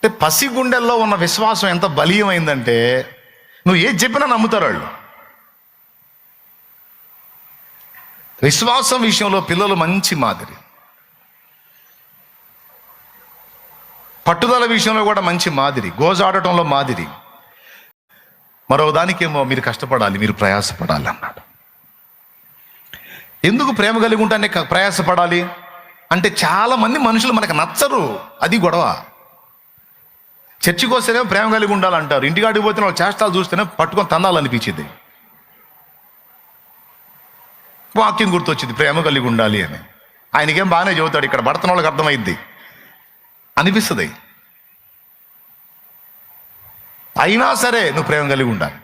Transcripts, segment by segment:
అంటే పసి గుండెల్లో ఉన్న విశ్వాసం ఎంత బలీయమైందంటే నువ్వు ఏది చెప్పినా నమ్ముతారు వాళ్ళు. విశ్వాసం విషయంలో పిల్లలు మంచి మాదిరి, పట్టుదల విషయంలో కూడా మంచి మాదిరి, గోజాడటంలో మాదిరి. మరో దానికేమో మీరు కష్టపడాలి, మీరు ప్రయాసపడాలి అన్నాడు. ఎందుకు ప్రేమ కలిగి ఉంటానే ప్రయాసపడాలి అంటే చాలామంది మనుషులు మనకు నచ్చరు, అది గొడవ. చర్చికి వస్తేనే ప్రేమ కలిగి ఉండాలంటారు, ఇంటికాడికి పోతే వాళ్ళు చేష్టాలు చూస్తేనే పట్టుకొని తన్నాలనిపించింది. వాక్యం గుర్తొచ్చింది ప్రేమ కలిగి ఉండాలి అని. ఆయనకేం బాగానే చెబుతాడు, ఇక్కడ పడుతున్న వాళ్ళకి అర్థమైద్ది అనిపిస్తుంది. అయినా సరే నువ్వు ప్రేమ కలిగి ఉండాలి.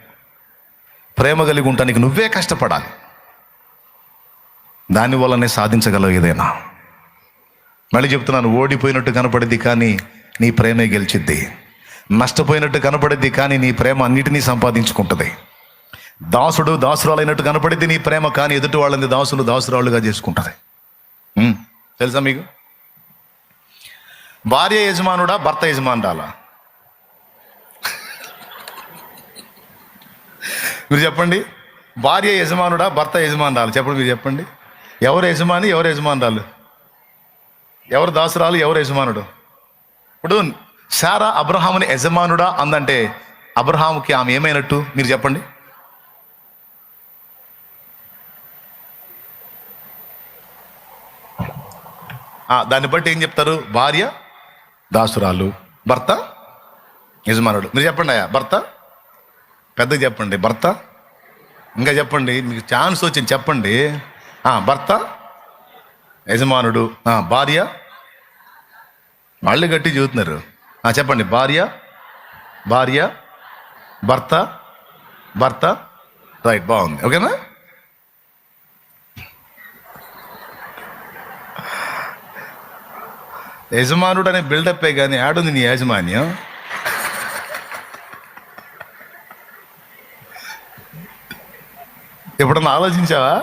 ప్రేమ కలిగి ఉంటానికి నువ్వే కష్టపడాలి. దానివల్లనే సాధించగలవు ఏదైనా. మళ్ళీ చెప్తున్నాను, ఓడిపోయినట్టు కనపడిద్ది కానీ నీ ప్రేమే గెలిచిద్ది. నష్టపోయినట్టు కనపడిద్ది కానీ నీ ప్రేమ అన్నిటినీ సంపాదించుకుంటుంది. దాసుడు దాసురాలైనట్టు కనపడిద్ది నీ ప్రేమ, కానీ ఎదుటి వాళ్ళని దాసులు దాసురాలుగా చేసుకుంటుంది. తెలుసా మీకు? భార్య యజమానుడా, భర్త యజమానురాలా? మీరు చెప్పండి. భార్య యజమానుడా, భర్త యజమానురాలు? చెప్పండి, మీరు చెప్పండి. ఎవరు యజమాని, ఎవరు యజమానురాలు? ఎవరు దాసురాలు, ఎవరు యజమానుడు? ఇప్పుడు శారా అబ్రహాముని యజమానుడా అందంటే అబ్రహాముకి ఆమె ఏమైనట్టు? మీరు చెప్పండి. దాన్ని బట్టి ఏం చెప్తారు? భార్య దాసురాలు, భర్త యజమానుడు. మీరు చెప్పండి అయ్యా. భర్త పెద్దగా చెప్పండి. భర్త ఇంకా చెప్పండి, మీకు ఛాన్స్ వచ్చింది చెప్పండి. భర్త యజమానుడు, భార్య వాళ్ళు గట్టి చూస్తున్నారు. చెప్పండి. భార్య భార్య భర్త భర్త. రైట్, బాగుంది. ఓకేనా? యజమానుడు అనే బిల్డప్పే కానీ ఆడుంది నీ యాజమాన్యం. ఎప్పుడన్నా ఆలోచించావా?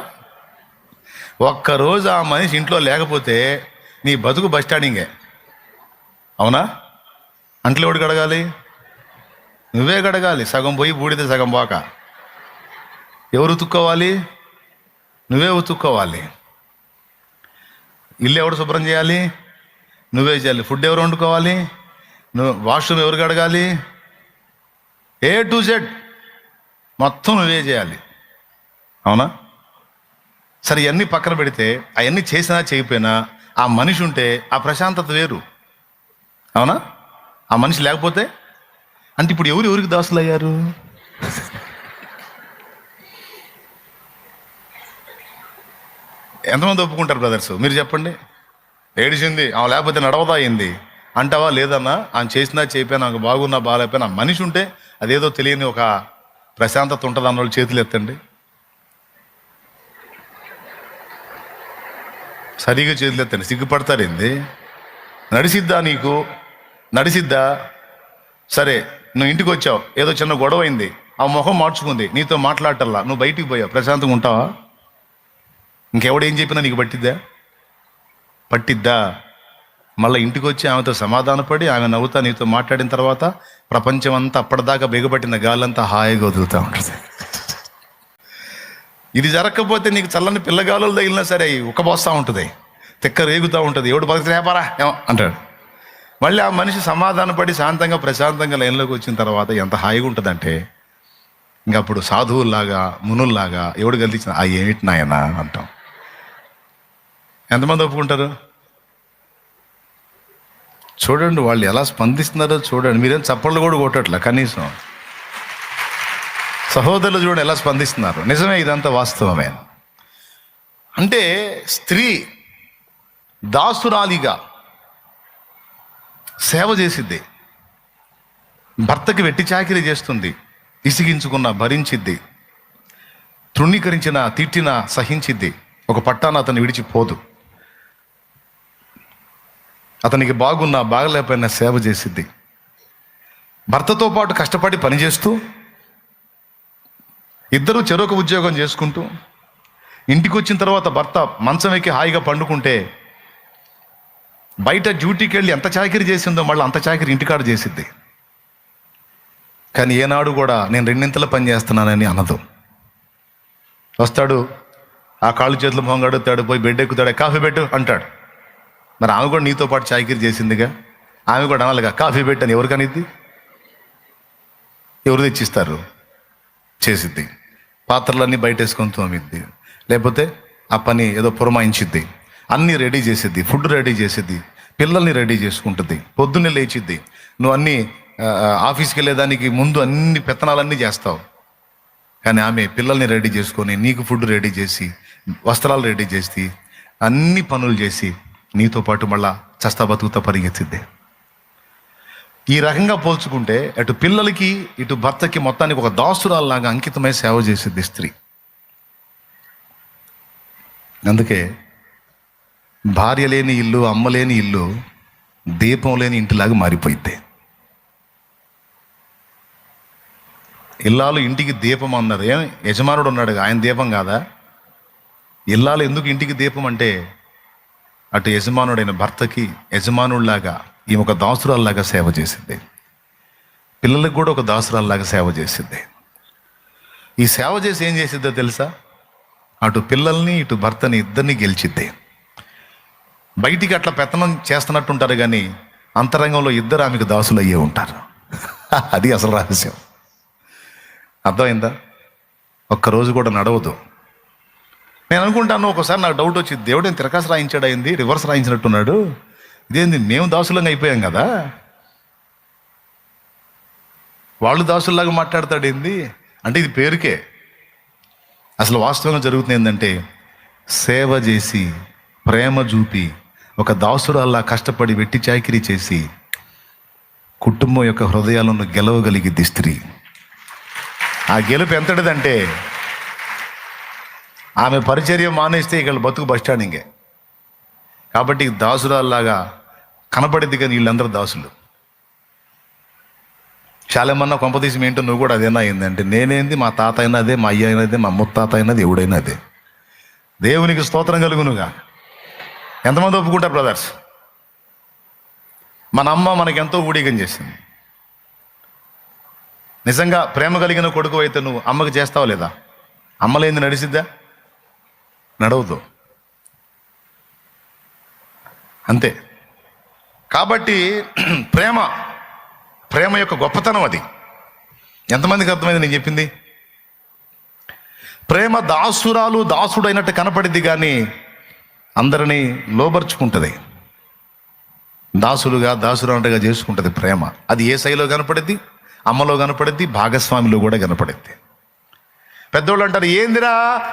ఒక్కరోజు ఆ మనిషి ఇంట్లో లేకపోతే నీ బతుకు బస్ స్టాండింగే. అవునా? అంట్లు ఎవడు కడగాలి? నువ్వే కడగాలి. సగం పోయి బూడిద సగం పోక. ఎవరు ఉతుక్కోవాలి? నువ్వే ఉతుక్కోవాలి. ఇల్లు ఎవరు శుభ్రం చేయాలి? నువ్వే చేయాలి. ఫుడ్ ఎవరు వండుకోవాలి? నువ్వు. వాష్రూమ్ ఎవరు కడగాలి? A to Z మొత్తం నువ్వే చేయాలి. అవునా? సరే, ఇవన్నీ పక్కన పెడితే అవన్నీ చేసినా చేయకపోయినా ఆ మనిషి ఉంటే ఆ ప్రశాంతత వేరు. అవునా? ఆ మనిషి లేకపోతే అంటే ఇప్పుడు ఎవరికి దాసులు అయ్యారు? ఎంతమంది ఒప్పుకుంటారు బ్రదర్స్? మీరు చెప్పండి. ఏడిచింది ఆమె లేకపోతే నడవదా అయింది అంటావా? లేదన్నా, ఆమె చేసినా చేయపోయినా, నాకు బాగున్నా బాగాలేకపోయినా మనిషి ఉంటే అదేదో తెలియని ఒక ప్రశాంతత ఉంటుంది అన్న వాళ్ళు చేతులు ఎత్తండి. సరిగా చేతులు ఎత్తండి. సిగ్గుపడతారేంది? నడిసిద్దా నీకు? నడిసిద్దా? సరే, నువ్వు ఇంటికి వచ్చావు, ఏదో చిన్న గొడవ అయింది, ఆ ముఖం మార్చుకుంది, నీతో మాట్లాడటల్లా, నువ్వు బయటికి పోయావు, ప్రశాంతంగా ఉంటావా? ఇంకెవడేం చెప్పినా నీకు పట్టిద్దా? మళ్ళీ ఇంటికి వచ్చి ఆమెతో సమాధానపడి ఆమె నవ్వుతా నీతో మాట్లాడిన తర్వాత ప్రపంచం అంతా అప్పటిదాకా బిగబట్టిన గాలంతా హాయిగా వదులుతూ ఉంటుంది. ఇది జరగకపోతే నీకు చల్లని పిల్లగాలు తగిలినా సరే ఉక్కబోస్తూ ఉంటుంది, తిక్క రేగుతూ ఉంటుంది, ఎవడు బతికి రేపారా ఏమో అంటాడు. మళ్ళీ ఆ మనిషి సమాధానపడి శాంతంగా ప్రశాంతంగా లైన్లోకి వచ్చిన తర్వాత ఎంత హాయిగా ఉంటుందంటే ఇంకప్పుడు సాధువుల్లాగా మునుల్లాగా ఎవడు గెలిచిన ఏమిటి నాయనా అంటాం. ఎంతమంది ఒప్పుకుంటారు? చూడండి వాళ్ళు ఎలా స్పందిస్తున్నారో చూడండి. మీరేం చప్పళ్ళు కూడా కొట్టట్లే కనీసం. సహోదరులు చూడండి ఎలా స్పందిస్తున్నారు. నిజమే, ఇదంతా వాస్తవమే. అంటే స్త్రీ దాసురాలిగా సేవ చేసిద్ది, భర్తకి వెట్టి చాకిరీ చేస్తుంది, ఇసిగించుకున్న భరించిద్ది, తృణీకరించిన తిట్టిన సహించిద్ది, ఒక పట్టాన అతన్ని విడిచిపోదు, అతనికి బాగున్నా బాగలేకపోయినా సేవ చేసిద్ది, భర్తతో పాటు కష్టపడి పనిచేస్తూ ఇద్దరు చెరొక ఉద్యోగం చేసుకుంటూ ఇంటికి వచ్చిన తర్వాత భర్త మంచం ఎక్కి హాయిగా పండుకుంటే బయట డ్యూటీకి వెళ్ళి ఎంత చాకరీ చేసిందో మళ్ళీ అంత చాకరీ ఇంటికాడ చేసిద్ది. కానీ ఏనాడు కూడా నేను రెండింతలు పని చేస్తున్నానని అనదు. వస్తాడు, ఆ కాళ్ళు చేతులు మొంగడుతాడు, పోయి బెడ్ ఎక్కుతాడు, కాఫీ పెట్టు అంటాడు. మరి ఆమె కూడా నీతో పాటు చాకరీ చేసిందిగా, ఆమె కూడా అనాలిగా కాఫీ పెట్టు అని. ఎవరికనిద్ది? ఎవరు తెచ్చిస్తారు? చేసిద్ది. పాత్రలన్నీ బయట వేసుకొని తోమిద్ది, లేకపోతే ఆ పని ఏదో పురమాయించిద్ది, అన్నీ రెడీ చేసిద్ది, ఫుడ్ రెడీ చేసిద్ది, పిల్లల్ని రెడీ చేసుకుంటుంది, పొద్దున్నే లేచిద్ది. నువ్వు అన్నీ ఆఫీస్కి వెళ్ళేదానికి ముందు అన్ని పెత్తనాలన్నీ చేస్తావు. కానీ ఆమె పిల్లల్ని రెడీ చేసుకొని నీకు ఫుడ్ రెడీ చేసి వస్త్రాలు రెడీ చేసి అన్ని పనులు చేసి నీతో పాటు మళ్ళా చస్తా బతుకుతా పరిగెత్తిద్ది. ఈ రకంగా పోల్చుకుంటే అటు పిల్లలకి ఇటు భర్తకి మొత్తానికి ఒక దాసురాల్లాగా అంకితమై సేవ చేసిద్ది స్త్రీ. అందుకే భార్య లేని ఇల్లు, అమ్మ లేని ఇల్లు దీపం లేని ఇంటిలాగా మారిపోయింది. ఇల్లాలు ఇంటికి దీపం అన్నారు. ఏం యజమానుడు ఉన్నాడు, ఆయన దీపం కాదా? ఇల్లాలు ఎందుకు ఇంటికి దీపం అంటే, అటు యజమానుడైన భర్తకి యజమానుడిలాగా ఈమె ఒక దాసురాల్లాగా సేవ చేసింది. పిల్లలకు కూడా ఒక దాసురాల్లాగా సేవ చేసింది. ఈ సేవ చేసి ఏం చేసిద్దో తెలుసా? అటు పిల్లల్ని ఇటు భర్తని ఇద్దరిని గెలిచిద్ది. బయటికి అట్లా పెత్తనం చేస్తున్నట్టుంటారు, కానీ అంతరంగంలో ఇద్దరు ఆమెకు దాసులు అయ్యే ఉంటారు. అది అసలు రహస్యం. అర్థమైందా? ఒక్కరోజు కూడా నడవదు. నేను అనుకుంటాను, ఒకసారి నాకు డౌట్ వచ్చింది, దేవుడు ఏం తిరకాసు రాయించాడు, అయింది రివర్స్ రాయించినట్టున్నాడు, ఇదేంది మేము దాసులంగా అయిపోయాం కదా, వాళ్ళు దాసుల్లాగా మాట్లాడతాడు ఏంది అంటే, ఇది పేరుకే. అసలు వాస్తవంగా జరుగుతుంది ఏంటంటే, సేవ చేసి ప్రేమ చూపి ఒక దాసురాల్లా కష్టపడి వెట్టి చాకిరీ చేసి కుటుంబం యొక్క హృదయాలను గెలవగలిగిద్ది స్త్రీ. ఆ గెలుపు ఎంతటిదంటే, ఆమె పరిచర్య మానేస్తే ఇక్కడ బతుకు బస్టాండింగే. కాబట్టి దాసురాల్లాగా కనపడిద్ది, కానీ వీళ్ళందరూ దాసులు. చాలామన్నా కొంపతీసి ఏంటో నువ్వు కూడా అదేనా అయిందంటే, నేనేంది, మా తాత అయినా అదే, మా అయ్య అయినా అదే, మా ముత్తాత అయినది, ఎవడైనా అదే. దేవునికి స్తోత్రం కలుగునుగా. ఎంతమంది ఒప్పుకుంటారు బ్రదర్స్? మన అమ్మ మనకెంతో ఊడిగం చేసింది. నిజంగా ప్రేమ కలిగిన కొడుకు అయితే నువ్వు అమ్మకి చేస్తావా లేదా? అమ్మలేంది నడిసిద్దా? నడవదు. అంతే. కాబట్టి ప్రేమ యొక్క గొప్పతనం అది. ఎంతమందికి అర్థమైంది నేను చెప్పింది? ప్రేమ దాసుడు అయినట్టు కనపడిద్ది, కానీ అందరినీ లోబర్చుకుంటుంది. దాసురాంటగా చేసుకుంటుంది ప్రేమ. అది ఏ శైలిలో కనపడిద్ది? అమ్మలో కనపడిద్ది, భాగస్వామిలో కూడా కనపడిద్ది. పెద్దోళ్ళు అంటారు, ఏందిరా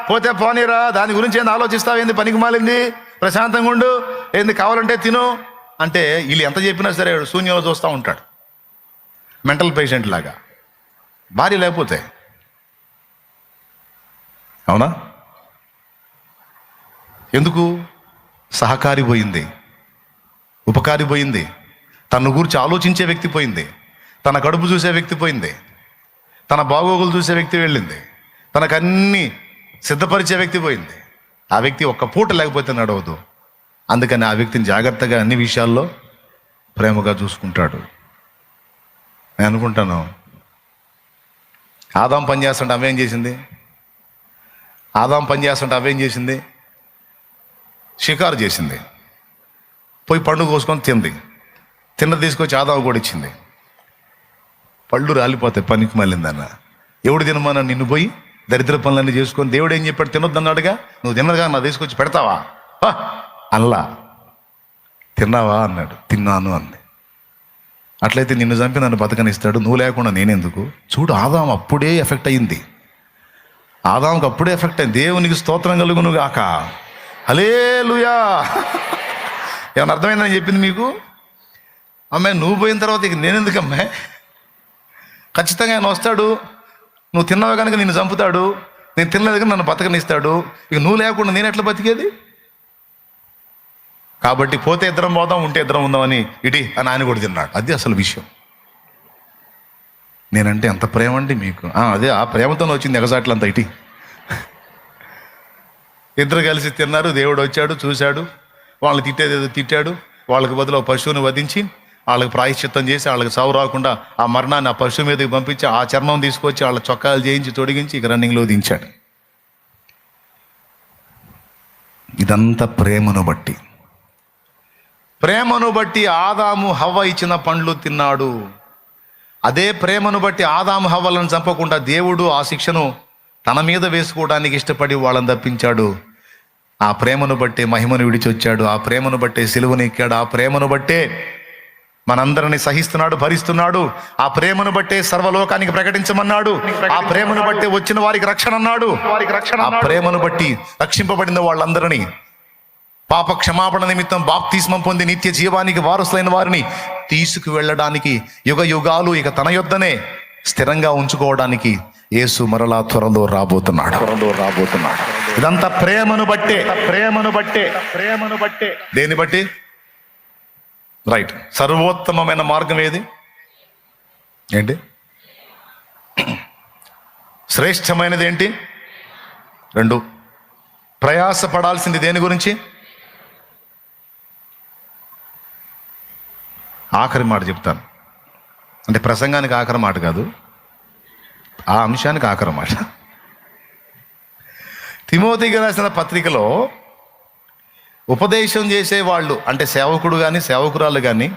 పోతే పోనీరా, దాని గురించి ఏంది ఆలోచిస్తావు, ఏంది పనికి మాలింది, ప్రశాంతంగా ఉండు, ఏంది కావాలంటే తిను అంటే, వీళ్ళు ఎంత చెప్పినా సరే శూన్యంలో చూస్తూ ఉంటాడు, మెంటల్ పేషెంట్ లాగా. భార్య లేకపోతే, అవునా? ఎందుకు? సహకారి పోయింది, ఉపకారి పోయింది, తన గురించి ఆలోచించే వ్యక్తి పోయింది, తన కడుపు చూసే వ్యక్తి పోయింది, తన బాగోగులు చూసే వ్యక్తి వెళ్ళింది, తనకన్నీ సిద్ధపరిచే వ్యక్తి పోయింది. ఆ వ్యక్తి ఒక్క పూట లేకపోతే నడవదు. అందుకని ఆ వ్యక్తిని జాగ్రత్తగా అన్ని విషయాల్లో ప్రేమగా చూసుకుంటాడు. నేను అనుకుంటాను, ఆదాం పని చేస్తుంటే అవేం చేసింది? షికారు చేసింది, పోయి పండు కోసుకొని తిన్నది తీసుకొచ్చి ఆదాం కూడా ఇచ్చింది. పళ్ళు రాలిపోతాయి పనికి మళ్ళిందన్న. ఎవడు తినమన్నా నిన్ను పోయి దరిద్ర పనులన్నీ చేసుకొని, దేవుడు ఏం చెప్పాడు? తినొద్దన్నాడుగా, నువ్వు తిన్నదిగా నా తీసుకొచ్చి పెడతావా అల్లా? తిన్నావా అన్నాడు. తిన్నాను అంది. అట్లయితే నిన్ను చంపి నన్ను బతకనిస్తాడు, నువ్వు లేకుండా నేనెందుకు? చూడు, ఆదాం అప్పుడే ఎఫెక్ట్ అయింది. ఆదాంకి అప్పుడే ఎఫెక్ట్ అయింది. దేవునికి స్తోత్రం కలుగును గాక. హల్లెలూయా. ఏమన్నా అర్థమైందని చెప్పింది మీకు? అమ్మాయి నువ్వు పోయిన తర్వాత ఇక నేనెందుకు అమ్మాయి? ఖచ్చితంగా ఆయన వస్తాడు, నువ్వు తిన్నావు కనుక నిన్ను చంపుతాడు, నేను తినలేదు కనుక నన్ను బతకనిస్తాడు. ఇక నువ్వు లేకుండా నేను ఎట్లా బతికేది? కాబట్టి పోతే ఇద్దరం పోదాం, ఉంటే ఇద్దరం ఉందామని ఇటీ అని ఆయన కూడా తిన్నాడు. అది అసలు విషయం. నేనంటే ఎంత ప్రేమ అండి మీకు. అదే ఆ ప్రేమతోనే వచ్చింది ఎగసాట్లంతా. ఇటీ ఇద్దరు కలిసి తిన్నారు, దేవుడు వచ్చాడు, చూశాడు, వాళ్ళని తిట్టేదేదో తిట్టాడు, వాళ్ళకి బదులు ఒక పశువుని వధించి వాళ్ళకి ప్రాయశ్చిత్తం చేసి వాళ్ళకి చావు రాకుండా ఆ మరణాన్ని ఆ పశువు మీదకి పంపించి ఆ చర్మం తీసుకొచ్చి వాళ్ళ చొక్కాలు చేయించి తొడిగించి ఇక రన్నింగ్లో దించాడు. ఇదంతా ప్రేమను బట్టి. ప్రేమను బట్టి ఆదాము హవ్వ ఇచ్చిన పండ్లు తిన్నాడు. అదే ప్రేమను బట్టి ఆదాము హవ్వలను చంపకుండా దేవుడు ఆ శిక్షను తన మీద వేసుకోవడానికి ఇష్టపడి వాళ్ళని తప్పించాడు. ఆ ప్రేమను బట్టే మహిమను విడిచి వచ్చాడు. ఆ ప్రేమను బట్టే సిలువను ఎక్కాడు. ఆ ప్రేమను బట్టే మనందరిని సహిస్తున్నాడు, భరిస్తున్నాడు. ఆ ప్రేమను బట్టే సర్వలోకానికి ప్రకటించమన్నాడు. ఆ ప్రేమను బట్టే వచ్చిన వారికి రక్షణ అన్నాడు. ఆ ప్రేమను బట్టి రక్షింపబడిన వాళ్ళందరినీ పాప క్షమాపణ నిమిత్తం బాప్తిస్మం పొంది నిత్య జీవానికి వారసులైన వారిని తీసుకువెళ్ళడానికి యుగ యుగాలు ఇక తన యొద్దనే స్థిరంగా ఉంచుకోవడానికి యేసు మరలా త్వరలో రాబోతున్నాడు. ఇదంతా ప్రేమను బట్టే. దేని బట్టి? రైట్. సర్వోత్తమమైన మార్గం ఏది? ఏంటి? శ్రేష్టమైనది ఏంటి? 2. ప్రయాసపడాల్సింది దేని గురించి? ఆఖరి మాట చెప్తాను. అంటే ప్రసంగానికి ఆఖరి మాట కాదు, ఆ అంశానికి ఆఖరి మాట. తిమోతికి రాసిన పత్రికలో ఉపదేశం చేసే వాళ్ళు, అంటే సేవకుడు కానీ సేవకురాలు కానీ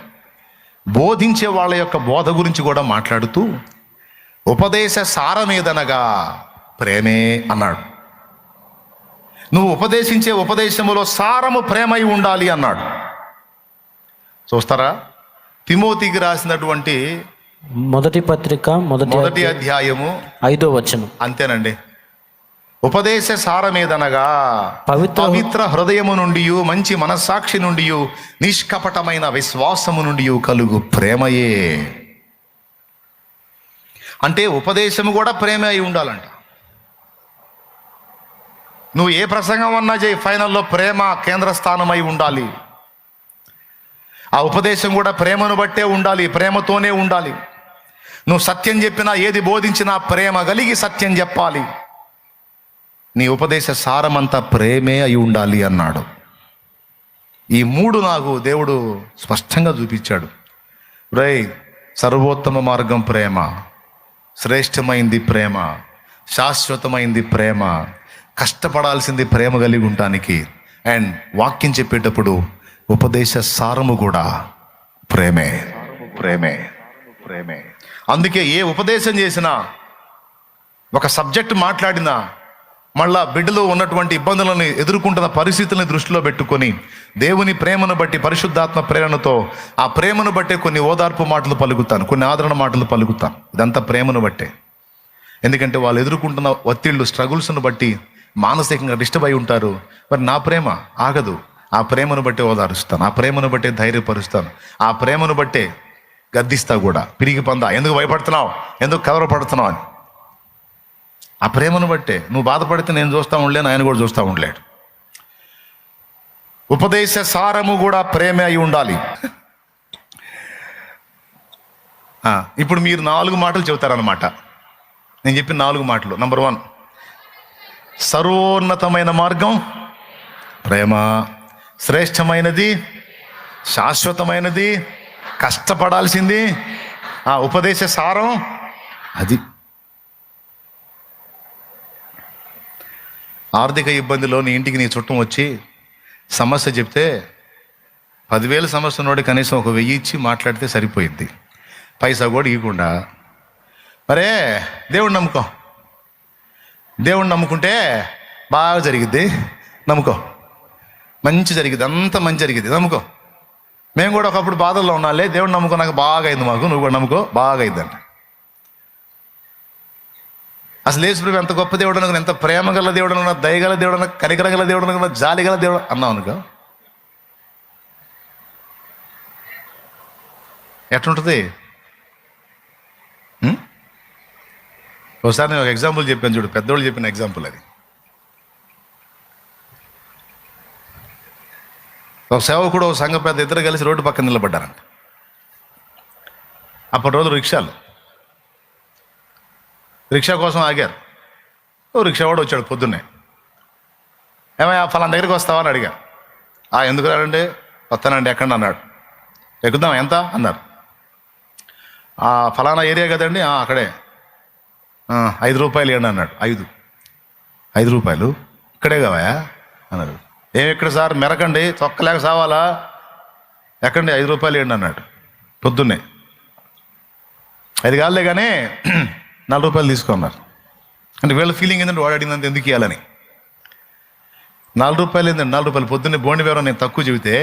బోధించే వాళ్ళ యొక్క బోధ గురించి కూడా మాట్లాడుతూ ఉపదేశ సారమేదనగా ప్రేమే అన్నాడు. నువ్వు ఉపదేశించే ఉపదేశములో సారము ప్రేమై ఉండాలి అన్నాడు. చూస్తారా? తిమోతికి రాసినటువంటి మొదటి పత్రిక మొదటి అధ్యాయము 5వ వచనం. అంతేనండి. ఉపదేశ సారమేదనగా పవిత్ర హృదయము నుండి, మంచి మనస్సాక్షి నుండి, నిష్కపటమైన విశ్వాసము నుండి కలుగు ప్రేమయే. అంటే ఉపదేశము కూడా ప్రేమ అయి ఉండాలంట. నువ్వు ఏ ప్రసంగం అన్నా చేయి, ఫైనల్లో ప్రేమ కేంద్ర స్థానమై ఉండాలి. ఆ ఉపదేశం కూడా ప్రేమను బట్టే ఉండాలి, ప్రేమతోనే ఉండాలి. నువ్వు సత్యం చెప్పినా, ఏది బోధించినా ప్రేమ కలిగి సత్యం చెప్పాలి. నీ ఉపదేశ సారమంతా ప్రేమే అయి ఉండాలి అన్నాడు. ఈ 3 నాకు దేవుడు స్పష్టంగా చూపించాడు. సర్వోత్తమ మార్గం ప్రేమ, శ్రేష్టమైంది ప్రేమ, శాశ్వతమైంది ప్రేమ, కష్టపడాల్సింది ప్రేమ కలిగి ఉండటానికి. అండ్ వాక్యం చెప్పేటప్పుడు ఉపదేశ సారము కూడా ప్రేమే. అందుకే ఏ ఉపదేశం చేసినా, ఒక సబ్జెక్ట్ మాట్లాడినా, మళ్ళా బిడ్డలో ఉన్నటువంటి ఇబ్బందులను ఎదుర్కొంటున్న పరిస్థితులను దృష్టిలో పెట్టుకొని దేవుని ప్రేమను బట్టి, పరిశుద్ధాత్మ ప్రేరణతో ఆ ప్రేమను బట్టే కొన్ని ఓదార్పు మాటలు పలుకుతాను, కొన్ని ఆదరణ మాటలు పలుకుతాను. ఇదంతా ప్రేమను బట్టే. ఎందుకంటే వాళ్ళు ఎదుర్కొంటున్న ఒత్తిళ్ళు, స్ట్రగుల్స్ను బట్టి మానసికంగా డిస్టర్బ్ అయి ఉంటారు. మరి నా ప్రేమ ఆగదు. ఆ ప్రేమను బట్టే ఓదారుస్తాను, ఆ ప్రేమను బట్టే ధైర్యపరుస్తాను, ఆ ప్రేమను బట్టే గద్దిస్తా కూడా. పిరిగి పందా, ఎందుకు భయపడుతున్నావు, ఎందుకు కలవరపడుతున్నావు అని. ఆ ప్రేమను బట్టే. నువ్వు బాధపడితే నేను చూస్తూ ఉండలేను, ఆయన కూడా చూస్తూ ఉండలేడు. ఉపదేశ సారము కూడా ప్రేమే అయి ఉండాలి. ఇప్పుడు మీరు 4 మాటలు చెబుతారన్నమాట. నేను చెప్పిన 4 మాటలు. నంబర్ 1, సర్వోన్నతమైన మార్గం ప్రేమ, శ్రేష్టమైనది, శాశ్వతమైనది, కష్టపడాల్సింది, ఉపదేశ సారం అది. ఆర్థిక ఇబ్బందిలో నీ ఇంటికి నీ చుట్టం వచ్చి సమస్య చెప్తే 10,000 సమస్య ఉన్నోడి కనీసం ఒక 1000 ఇచ్చి మాట్లాడితే సరిపోయింది. పైసా కూడా ఇవ్వకుండా, మరే దేవుడిని నమ్ముకో, దేవుడిని నమ్ముకుంటే బాగా జరిగిద్ది, నమ్ముకో, మంచి జరిగింది, అంత మంచి జరిగింది, నమ్ముకో. మేము కూడా ఒకప్పుడు బాధల్లో ఉన్నాలే, దేవుడు నమ్ముకో, నాకు బాగా అయింది, మాకు నువ్వు కూడా నమ్ముకో, బాగా అయిందంట. అసలు యేసు ప్రభు ఎంత గొప్ప దేవుడు అనుకున్నా, ఎంత ప్రేమ గల దేవుడు అనుకున్నా, దయగల దేవుడు అనుకున్నా, కనికరగల దేవుడు అనుకున్నా, జాలి గల దేవుడు అన్నావు అనుకో, ఎట్లుంటుంది? ఒకసారి నేను ఒక ఎగ్జాంపుల్ చెప్పాను చూడు, పెద్దోళ్ళు చెప్పిన ఎగ్జాంపుల్ అది. ఒక సేవకుడు, ఒక సంఘ పెద్ద, ఇద్దరు కలిసి రోడ్డు పక్కన నిలబడ్డారంట. అప్పటి రోజు రిక్షా కోసం ఆగారు. ఓ రిక్షావాడు వచ్చాడు పొద్దున్నే. ఏమయ్యా ఫలానా దగ్గరికి వస్తావా అని అడిగారు. ఎందుకు రాడండి, వస్తానండి ఎక్కండి అన్నాడు. ఎక్కుదాం ఎంత అన్నారు. ఫలానా ఏరియా కదండి, అక్కడే. 5 రూపాయలు ఇవ్వండి అన్నాడు. 5 రూపాయలు ఇక్కడే కావాయా అన్నారు. ఎక్కడ సార్, మెరకండి, తొక్కలేక సావాలా, ఎక్కండి, 5 రూపాయలు ఇవ్వండి అన్నాడు. పొద్దున్నే 5 కాదులే కానీ 4 రూపాయలు తీసుకున్నారు. అంటే వీళ్ళ ఫీలింగ్ ఏంటంటే వాడు అడిగినంత ఎందుకు ఇవ్వాలని. 4 రూపాయలు ఏంటంటే 4 రూపాయలు. పొద్దున్నే బోండి వేరే నేను తక్కువ చెబితే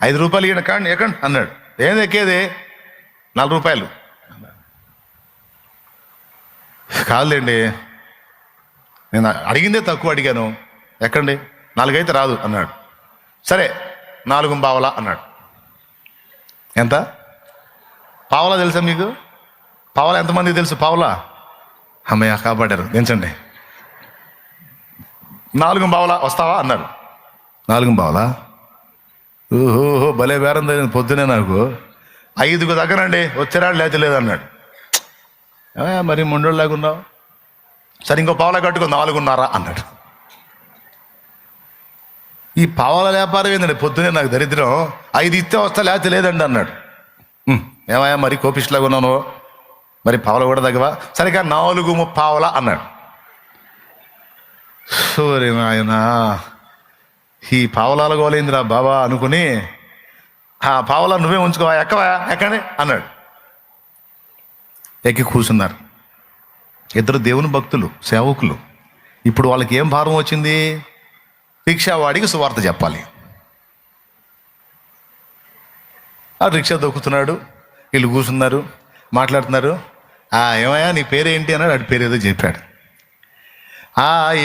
5 రూపాయలు ఇవ్వండి కాండి ఎక్కండి అన్నాడు. ఏది ఎక్కేది 4 రూపాయలు. కాదులేండి, నేను అడిగిందే తక్కువ అడిగాను, ఎక్కండి, 4 అయితే రాదు అన్నాడు. సరే 4 పావలా అన్నాడు. ఎంత పావలా తెలుసా మీకు? పావలా ఎంతమందికి తెలుసు? పావలా అమ్మయ్య కాపాడారు, దించండి. 4 పావలా వస్తావా అన్నారు. 4 పావలా, ఓహో భలే బేరం జరిగింది పొద్దునే నాకు. 5కు దగ్గరండి, వచ్చారాడు లేతే లేదన్నాడు. మరి మొండోళ్ళలాగా ఉన్నావు. సరే ఇంకో పావలా కట్టుకో, 4.5 అన్నాడు. ఈ పావలా వ్యాపారం ఏంటండి పొద్దునే నాకు దరిద్రం. 5 ఇస్తే వస్తా లేతే లేదండి అన్నాడు. ఏమయ్యా మరి కోపిష్లాగా ఉన్నాను, మరి పావలా కూడా తగ్గవా? సరిగా 4.30 అన్నాడు. సోరీ ఆయన, ఈ పావలాల గోలేందిరా బాబా అనుకుని, పావలా నువ్వే ఉంచుకోవా, ఎక్కవా ఎక్కండి అన్నాడు. ఎక్కి కూర్చున్నారు. 2 దేవుని భక్తులు, సేవకులు. ఇప్పుడు వాళ్ళకి ఏం భారం వచ్చింది? రిక్షావాడికి సువార్త చెప్పాలి. ఆ రిక్షా దొక్కుతున్నాడు, వీళ్ళు కూర్చున్నారు, మాట్లాడుతున్నారు. ఏమయ్యా నీ పేరేంటి అన్నాడు. వాడి పేరు ఏదో చెప్పాడు.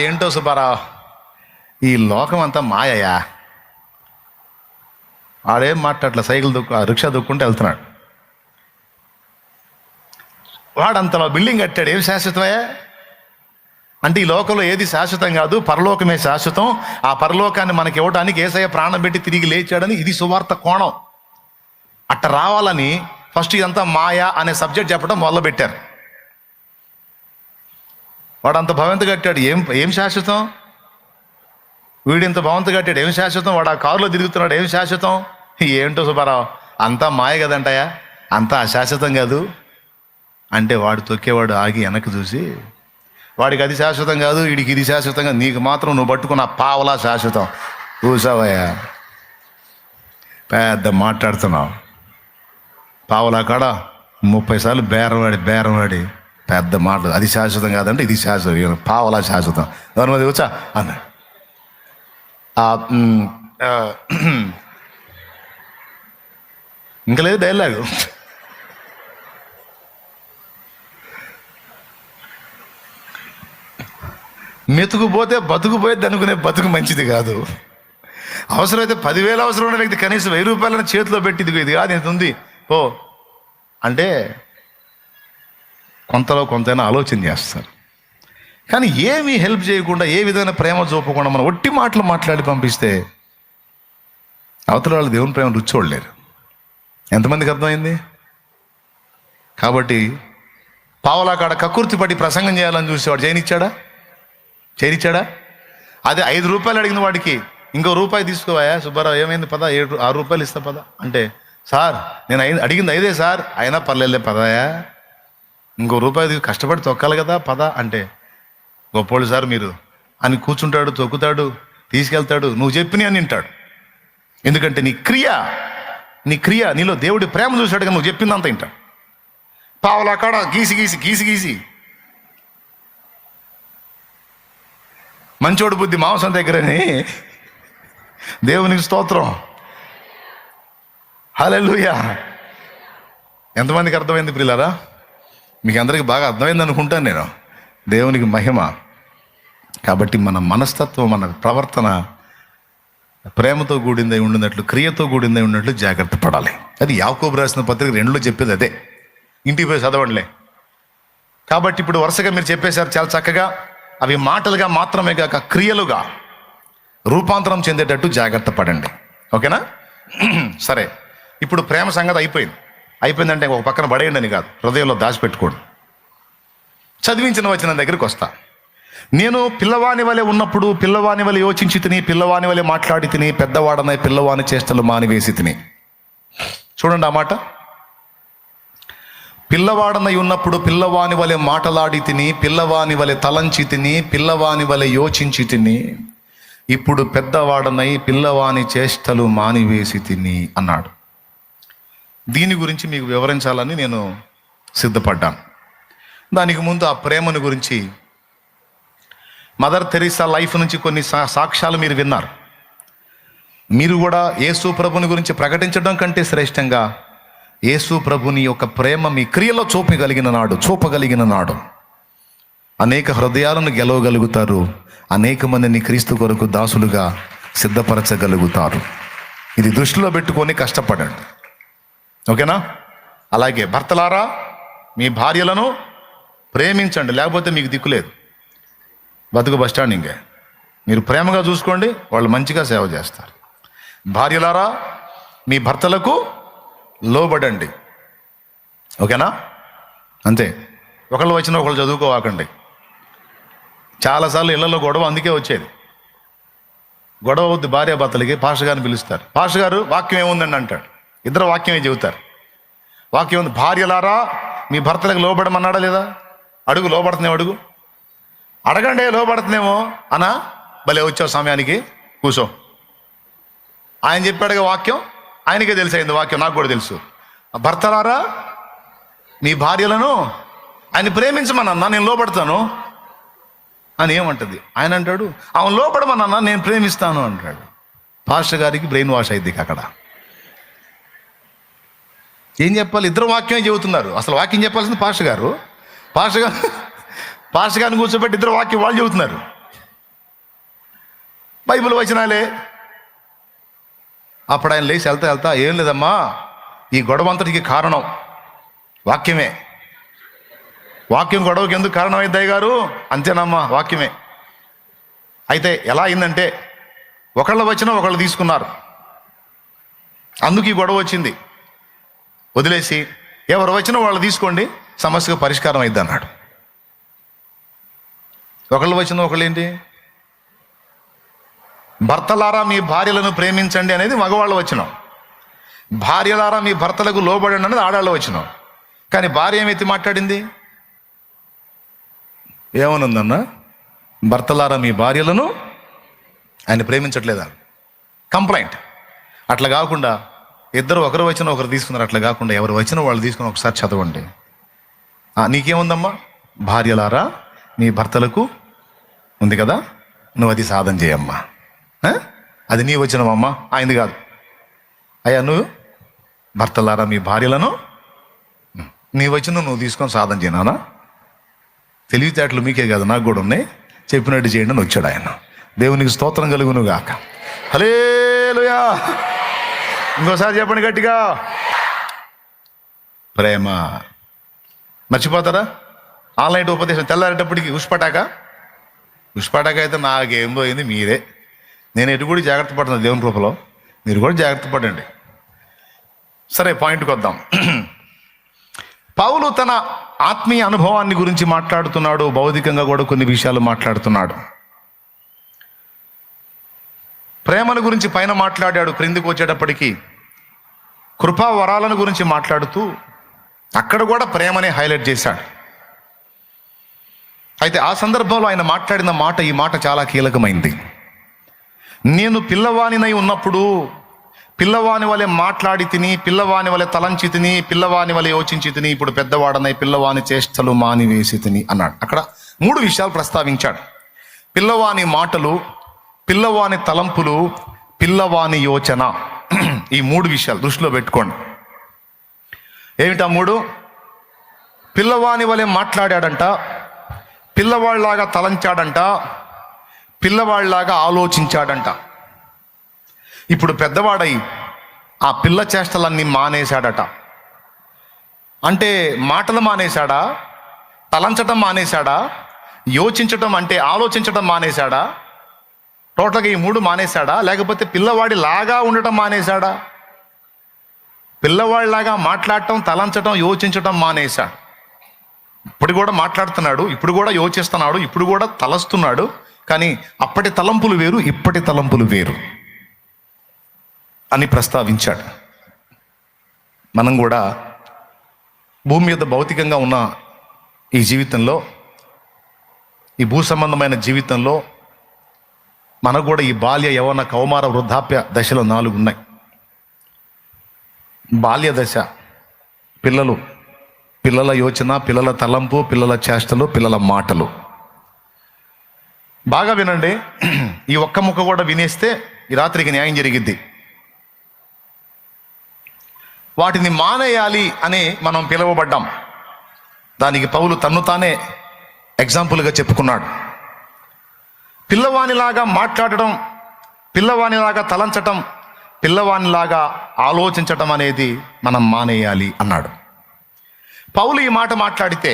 ఏంటో సుబ్బారావు, ఈ లోకం అంతా మాయయా. ఆడేం మాట్లాడలే, సైకిల్ రిక్షా దొక్కుంటే వెళ్తున్నాడు. వాడంతలో బిల్డింగ్ కట్టాడు, ఏం శాశ్వతమయ్యా అంటే ఈ లోకంలో ఏది శాశ్వతం కాదు, పరలోకమే శాశ్వతం. ఆ పరలోకాన్ని మనకి ఇవ్వడానికి యేసయ్య ప్రాణం పెట్టి తిరిగి లేచాడని ఇది సువార్త కోణం. అట్ట రావాలని ఫస్ట్ ఇదంతా మాయా అనే సబ్జెక్ట్ చెప్పడం మొదలుపెట్టారు. వాడు అంత భవంతి కట్టాడు, ఏం శాశ్వతం? వీడింత భవంతి కట్టాడు, ఏం శాశ్వతం? వాడు ఆ కారులో తిరుగుతున్నాడు, ఏం శాశ్వతం? ఏంటో సుబ్బారావు, అంతా మాయ కదంటాయా, అంతా అశాశ్వతం కాదు అంటే వాడు తొక్కేవాడు ఆగి వెనక్కి చూసి, వాడికి అది శాశ్వతం కాదు, వీడికి ఇది శాశ్వతం కాదు, నీకు మాత్రం నువ్వు పట్టుకున్న పావలా శాశ్వతం. చూసావయ్యా, పెద్ద మాట్లాడుతున్నావు. పావలా కాడ 30 సార్లు బేరం వాడి పెద్ద మాటలు. అది శాశ్వతం కాదంటే ఇది శాశ్వతం, పావలా శాశ్వతం. దాని మీద వచ్చా అన్నాడు. ఇంకా లేదు డైలాగు. మెతుకుపోతే బతుకుపోయేది అనుకునే బతుకు మంచిది కాదు. అవసరమైతే 10,000 అవసరం ఉన్న వ్యక్తి కనీసం 1000 రూపాయలను చేతిలో పెట్టి ఇది కాదు ఇంత ఉంది ఓ అంటే కొంతలో కొంతైనా ఆలోచన చేస్తారు. కానీ ఏమీ హెల్ప్ చేయకుండా, ఏ విధమైన ప్రేమ చూపకుండా మనం ఒట్టి మాటలు మాట్లాడి పంపిస్తే అవతల వాళ్ళు దేవుని ప్రేమ రుచి చూడలేరు. ఎంతమందికి అర్థమైంది? కాబట్టి పావలా కాడ కక్కుర్తి పడి ప్రసంగం చేయాలని చూసేవాడు చేయించాడా? అదే 5 రూపాయలు అడిగిన వాడికి ఇంకో రూపాయి తీసుకోవాయా సుబ్బారావు, ఏమైంది పద, 6 రూపాయలు ఇస్తా పద అంటే, సార్ నేను అడిగింది 5 సార్, అయినా పర్లేదులే పదాయా, ఇంకో రూపాయి కష్టపడి తొక్కాలి కదా పద అంటే, గొప్పోళ్ళు సార్ మీరు అని కూర్చుంటాడు, తొక్కుతాడు, తీసుకెళ్తాడు, నువ్వు చెప్పిన అని వింటాడు. ఎందుకంటే నీ క్రియ నీలో దేవుడి ప్రేమ చూశాడు కానీ నువ్వు చెప్పిందంత వింటాడు. పావలా కాడ గీసి మంచోడు బుద్ధి మాంసం దగ్గరని, దేవునికి స్తోత్రం, హల్లెలూయా. ఎంతమందికి అర్థమైంది ప్రియులారా? మీకు అందరికీ బాగా అర్థమైంది అనుకుంటాను నేను. దేవునికి మహిమ. కాబట్టి మన మనస్తత్వం, మన ప్రవర్తన ప్రేమతో కూడిందై ఉండినట్లు, క్రియతో కూడిందై ఉన్నట్లు జాగ్రత్త పడాలి. అది యాకోబు రాసిన పత్రిక 2లో చెప్పేది అదే. ఇంటికి పోయి చదవండిలే. కాబట్టి ఇప్పుడు వరుసగా మీరు చెప్పేశారు చాలా చక్కగా. అవి మాటలుగా మాత్రమే కాక క్రియలుగా రూపాంతరం చెందేటట్టు జాగ్రత్త పడండి. ఓకేనా? సరే, ఇప్పుడు ప్రేమ సంగతి అయిపోయిందంటే ఒక పక్కన పడేయండి అని కాదు, హృదయంలో దాచిపెట్టుకోండి. చదివించిన వచనం దగ్గరికి వస్తా. నేను పిల్లవాని వలె ఉన్నప్పుడు పిల్లవాని వలె యోచించి తిని, పిల్లవాని వలె మాట్లాడి తిని, పెద్దవాడనై పిల్లవాని చేష్టలు మానివేసి తిని. చూడండి ఆ మాట. పిల్లవాడనై ఉన్నప్పుడు పిల్లవాని వలె మాటలాడి తిని, పిల్లవాని వలె తలంచి తిని, పిల్లవాని వలె యోచించి తిని, ఇప్పుడు పెద్దవాడనై పిల్లవాని చేష్టలు మానివేసి తిని అన్నాడు. దీని గురించి మీకు వివరించాలని నేను సిద్ధపడ్డాను. దానికి ముందు ఆ ప్రేమను గురించి మదర్ తెరీసా లైఫ్ నుంచి కొన్ని సాక్ష్యాలు మీరు విన్నారు. మీరు కూడా యేసు ప్రభుని గురించి ప్రకటించడం కంటే శ్రేష్టంగా యేసు ప్రభుని యొక్క ప్రేమ మీ క్రియలో చూపగలిగిన నాడు అనేక హృదయాలను గెలవగలుగుతారు. అనేక మందిని క్రీస్తు కొరకు దాసులుగా సిద్ధపరచగలుగుతారు. ఇది దృష్టిలో పెట్టుకొని కష్టపడండి. ఓకేనా? అలాగే భర్తలారా మీ భార్యలను ప్రేమించండి, లేకపోతే మీకు దిక్కులేదు. బతుకు బస్టాండ్ ఇంకే. మీరు ప్రేమగా చూసుకోండి, వాళ్ళు మంచిగా సేవ చేస్తారు. భార్యలారా మీ భర్తలకు లోబడండి. ఓకేనా? అంతే. ఒకళ్ళు వచ్చినా ఒకళ్ళు చదువుకోవాకండి. చాలాసార్లు ఇళ్లలో గొడవ అందుకే వచ్చేది. గొడవ వద్దు భార్యాభర్తలకి. పాస్టర్ గారిని పిలుస్తారు. పాస్టర్ గారు వాక్యం ఏముందండి అంటాడు. ఇద్దరు వాక్యమే చెబుతారు. వాక్యం ఉంది. భార్యలారా మీ భర్తలకు లోబడమన్నాడా లేదా? అడుగు, లోబడుతున్నావు అడుగు. అడగండి, లోబడుతున్నామో అనా. భలే వచ్చావు సమయానికి, కూర్చో. ఆయన చెప్పాడుగా వాక్యం, ఆయనకే తెలిసైంది వాక్యం, నాకు కూడా తెలుసు. భర్తలారా మీ భార్యలను ఆయన ప్రేమించమన్నా, నేను లోబడతాను అని ఏమంటది. ఆయన అంటాడు, అవును లోబడమన్నా, నేను ప్రేమిస్తాను అంటాడు. పాస్టర్ గారికి బ్రెయిన్ వాష్ అయింది అక్కడ. ఏం చెప్పాలి? ఇద్దరు వాక్యమే చెబుతున్నారు. అసలు వాక్యం చెప్పాల్సింది పాస్టర్ గారు. పాస్టర్ గారిని కూర్చోబెట్టి ఇద్దరు వాక్యం వాళ్ళు చెబుతున్నారు. బైబిల్ వచనాలే. అప్పుడు ఆయన లేచి వెళ్తా ఏం లేదమ్మా, ఈ గొడవ అంతటికి కారణం వాక్యమే. వాక్యం గొడవకి ఎందుకు కారణమైంది అయ్య గారు? అంతేనమ్మా, వాక్యమే. అయితే ఎలా అయిందంటే, ఒకళ్ళ వచ్చినా ఒకళ్ళు తీసుకున్నారు, అందుకు ఈ గొడవ వచ్చింది. వదిలేసి ఎవరు వచ్చినా వాళ్ళు తీసుకోండి, సమస్యకు పరిష్కారం అయింది అన్నాడు. ఒకళ్ళు వచ్చిన ఒకళ్ళు ఏంటి? భర్తలారా మీ భార్యలను ప్రేమించండి అనేది మగవాళ్ళు వచ్చినాం. భార్యలారా మీ భర్తలకు లోబడండి అనేది ఆడాళ్ళు వచ్చినాం. కానీ భార్య ఏమైతే మాట్లాడింది? ఏమనుందన్న? భర్తలారా మీ భార్యలను ఆయన ప్రేమించట్లేదా? కంప్లైంట్. అట్లా కాకుండా ఇద్దరు ఒకరు వచ్చిన ఒకరు తీసుకున్నారు. అట్లా కాకుండా ఎవరు వచ్చినా వాళ్ళు తీసుకుని ఒకసారి చదవండి. నీకేముందమ్మా? భార్యలారా మీ భర్తలకు ఉంది కదా, నువ్వు అది సాధన చేయమ్మా. అది నీ వచ్చినవమ్మా, ఆయనది కాదు. అయ్యా నువ్వు భర్తలారా మీ భార్యలను నీ వచ్చిన నువ్వు తీసుకొని సాధన చేయనా? తెలివితేటలు మీకే కాదు, నాకు కూడా ఉన్నాయి. చెప్పినట్టు చేయండి అని వచ్చాడు ఆయన. దేవునికి స్తోత్రం కలుగును గాక. హల్లెలూయా. ఇంకోసారి చెప్పండి గట్టిగా. ప్రేమ మర్చిపోతారా? ఆన్లైన్ ఉపదేశం తెల్లారేటప్పటికి ఉష్పటాక అయితే నాకేం పోయింది మీరే. నేను ఎటు కూడా జాగ్రత్త పడుతున్నాను దేవుని కృపలో, మీరు కూడా జాగ్రత్త పడండి. సరే, పాయింట్కి వద్దాం. పౌలు తన ఆత్మీయ అనుభవాన్ని గురించి మాట్లాడుతున్నాడు, భౌతికంగా కూడా కొన్ని విషయాలు మాట్లాడుతున్నాడు. ప్రేమను గురించి పైన మాట్లాడాడు. క్రిందికి వచ్చేటప్పటికి కృపా వరాలను గురించి మాట్లాడుతూ అక్కడ కూడా ప్రేమనే హైలైట్ చేశాడు. అయితే ఆ సందర్భంలో ఆయన మాట్లాడిన మాట, ఈ మాట చాలా కీలకమైంది. నేను పిల్లవానినై ఉన్నప్పుడు పిల్లవాని వలె మాట్లాడి తిని, పిల్లవాని వలె తలంచి తిని, పిల్లవాని వలె యోచించి తిని, ఇప్పుడు పెద్దవాడనై పిల్లవాని చేష్టలు మానివేసి తిని అన్నాడు. అక్కడ 3 విషయాలు ప్రస్తావించాడు. పిల్లవాని మాటలు, పిల్లవాని తలంపులు, పిల్లవాని యోచన. ఈ 3 విషయాలు దృష్టిలో పెట్టుకోండి. ఏమిటా 3? పిల్లవాని వలె మాట్లాడాడంట, పిల్లవాళ్ళలాగా తలంచాడంట, పిల్లవాళ్ళలాగా ఆలోచించాడంట. ఇప్పుడు పెద్దవాడై ఆ పిల్ల చేష్టలన్నీ మానేశాడట. అంటే మాటలు మానేశాడా? తలంచటం మానేశాడా? యోచించటం అంటే ఆలోచించటం మానేశాడా? టోటల్గా ఈ 3 మానేశాడా? లేకపోతే పిల్లవాడి లాగా ఉండటం మానేశాడా? పిల్లవాడిలాగా మాట్లాడటం, తలంచటం, యోచించటం మానేశాడు. ఇప్పుడు కూడా మాట్లాడుతున్నాడు, ఇప్పుడు కూడా యోచిస్తున్నాడు, ఇప్పుడు కూడా తలస్తున్నాడు. కానీ అప్పటి తలంపులు వేరు, ఇప్పటి తలంపులు వేరు అని ప్రస్తావించాడు. మనం కూడా భూమి మీద భౌతికంగా ఉన్న ఈ జీవితంలో, ఈ భూ సంబంధమైన జీవితంలో మనకు కూడా ఈ బాల్య, యవ్వన, కౌమార, వృద్ధాప్య దశలో 4 ఉన్నాయి. బాల్య దశ, పిల్లల యోచన, పిల్లల తలంపు, పిల్లల చేష్టలు, పిల్లల మాటలు. బాగా వినండి. ఈ ఒక్క ముక్క కూడా వినేస్తే ఈ రాత్రికి న్యాయం జరిగిద్ది. వాటిని మానేయాలి అని మనం పిలువబడ్డాం. దానికి పౌలు తన్ను తానే ఎగ్జాంపుల్గా చెప్పుకున్నాడు. పిల్లవానిలాగా మాట్లాడడం, పిల్లవానిలాగా తలంచటం, పిల్లవానిలాగా ఆలోచించటం అనేది మనం మానేయాలి అన్నాడు. పౌలు ఈ మాట మాట్లాడితే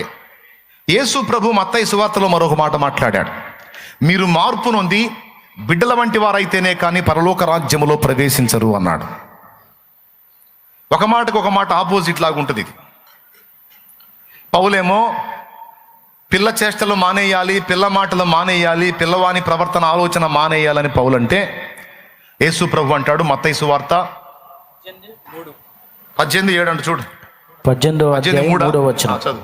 యేసు ప్రభు మత్తయి సువార్తలో మరొక మాట మాట్లాడాడు. మీరు మార్పు నొంది బిడ్డల వంటి వారైతేనే కానీ పరలోక రాజ్యములో ప్రవేశించరు అన్నాడు. ఒక మాటకు ఒక మాట ఆపోజిట్ లాగా ఉంటుంది ఇది. పౌలేమో పిల్ల చేష్టలు మానేయాలి, పిల్ల మాటలు మానేయాలి, పిల్లవాని ప్రవర్తన, ఆలోచన మానేయాలని పౌలంటే, యేసు ప్రభు అంటాడు మత్తయి సువార్త 18:7 అంట చూడు. 18:3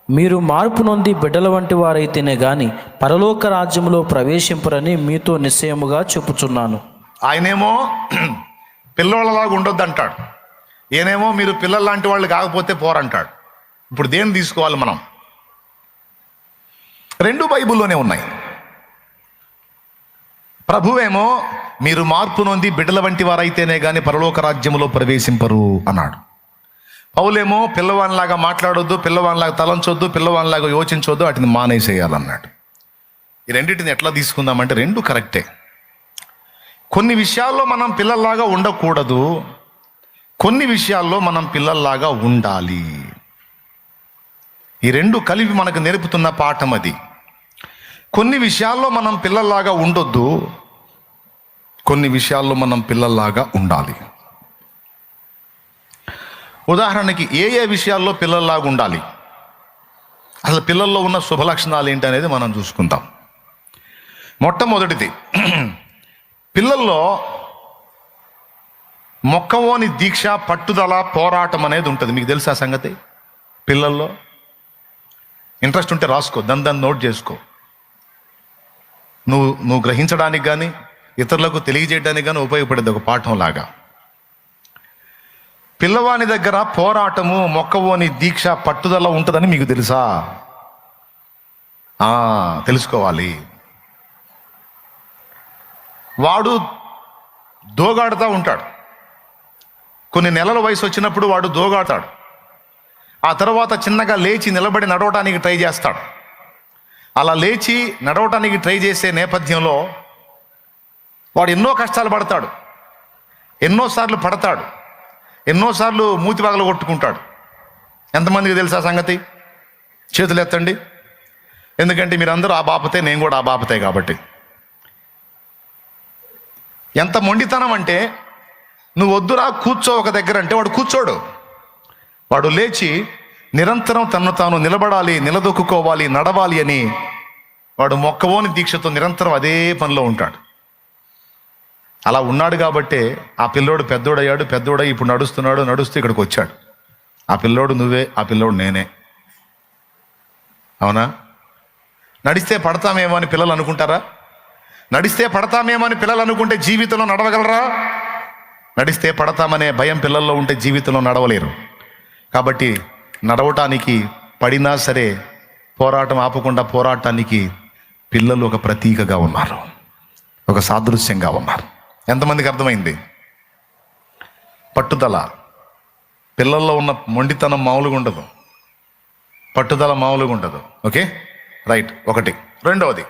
మీరు మార్పు నొంది బిడ్డల వంటి వారైతేనే గాని పరలోక రాజ్యములో ప్రవేశింపరని మీతో నిశ్చయముగా చెప్పుచున్నాను. ఆయనేమో పిల్లోళ్ళలాగా ఉండొద్దు అంటాడు, ఈయనేమో మీరు పిల్లల లాంటి వాళ్ళు కాకపోతే పోరంటాడు. ఇప్పుడు దేన్ని తీసుకోవాలి మనం? 2 బైబిల్లోనే ఉన్నాయి. ప్రభువేమో మీరు మార్పు నొంది బిడ్డల వంటి వారైతేనే కానీ పరలోక రాజ్యములో ప్రవేశింపరు అన్నాడు. పౌలేమో పిల్లవానిలాగా మాట్లాడొద్దు, పిల్లవానిలాగా తలంచొద్దు, పిల్లవానిలాగా యోచించొద్దు, వాటిని మానేసేయాలన్నాడు. ఈ రెండింటిని ఎట్లా తీసుకుందామంటే 2 కరెక్టే. కొన్ని విషయాల్లో మనం పిల్లల్లాగా ఉండకూడదు, కొన్ని విషయాల్లో మనం పిల్లల్లాగా ఉండాలి. ఈ 2 కలిపి మనకు నేర్పుతున్న పాఠం అది. కొన్ని విషయాల్లో మనం పిల్లల్లాగా ఉండొద్దు, కొన్ని విషయాల్లో మనం పిల్లల్లాగా ఉండాలి. ఉదాహరణకి ఏ విషయాల్లో పిల్లల్లాగా ఉండాలి, అసలు పిల్లల్లో ఉన్న శుభలక్షణాలు ఏంటి అనేది మనం చూసుకుందాం. మొట్టమొదటిది, పిల్లల్లో మొక్కవోని దీక్ష, పట్టుదల, పోరాటం అనేది ఉంటుంది. మీకు తెలుసా సంగతి? పిల్లల్లో ఇంట్రెస్ట్ ఉంటే రాసుకో, దాన్ని నోట్ చేసుకో. నువ్వు గ్రహించడానికి కానీ ఇతరులకు తెలియజేయడానికి కానీ ఉపయోగపడేది ఒక పాఠం లాగా. పిల్లవాని దగ్గర పోరాటము, మొక్కవోని దీక్ష, పట్టుదల ఉంటుందని మీకు తెలుసా? తెలుసుకోవాలి. వాడు దోగాడుతూ ఉంటాడు. కొన్ని నెలల వయసు వచ్చినప్పుడు వాడు దోగాడతాడు. ఆ తర్వాత చిన్నగా లేచి నిలబడి నడవడానికి ట్రై చేస్తాడు. అలా లేచి నడవటానికి ట్రై చేసే నేపథ్యంలో వాడు ఎన్నో కష్టాలు పడతాడు, ఎన్నోసార్లు పడతాడు, ఎన్నోసార్లు మూతి పగలు కొట్టుకుంటాడు. ఎంతమందికి తెలుసా సంగతి? చేతులు ఎత్తండి. ఎందుకంటే మీరందరూ ఆ బాపతే, నేను కూడా ఆ బాపతే కాబట్టి. ఎంత మొండితనం అంటే, నువ్వు వద్దురా కూర్చో ఒక దగ్గర అంటే వాడు కూర్చోడు. వాడు లేచి నిరంతరం తన్ను తాను నిలబడాలి, నిలదొక్కుకోవాలి, నడవాలి అని వాడు మొక్కవోని దీక్షతో నిరంతరం అదే పనిలో ఉంటాడు. అలా ఉన్నాడు కాబట్టే ఆ పిల్లోడు పెద్దోడయ్యాడు, పెద్దోడై ఇప్పుడు నడుస్తూ ఇక్కడికి వచ్చాడు. ఆ పిల్లోడు నువ్వే, ఆ పిల్లోడు నేనే. అవునా? నడిస్తే పడతామేమో అని పిల్లలు అనుకుంటారా? నడిస్తే పడతామేమో అని పిల్లలు అనుకుంటే జీవితంలో నడవగలరా? నడిస్తే పడతామనే భయం పిల్లల్లో ఉంటే జీవితంలో నడవలేరు. కాబట్టి నడవటానికి, పడినా సరే పోరాటం ఆపకుండా పోరాటానికి పిల్లలు ఒక ప్రతీకగా ఉన్నారు, ఒక సాదృశ్యంగా ఉన్నారు. ఎంతమందికి అర్థమైంది? పట్టుదల. పిల్లల్లో ఉన్న మొండితనం మామూలుగా ఉండదు, పట్టుదల మామూలుగా ఉండదు. Okay, right. ఒకటి. రెండవది,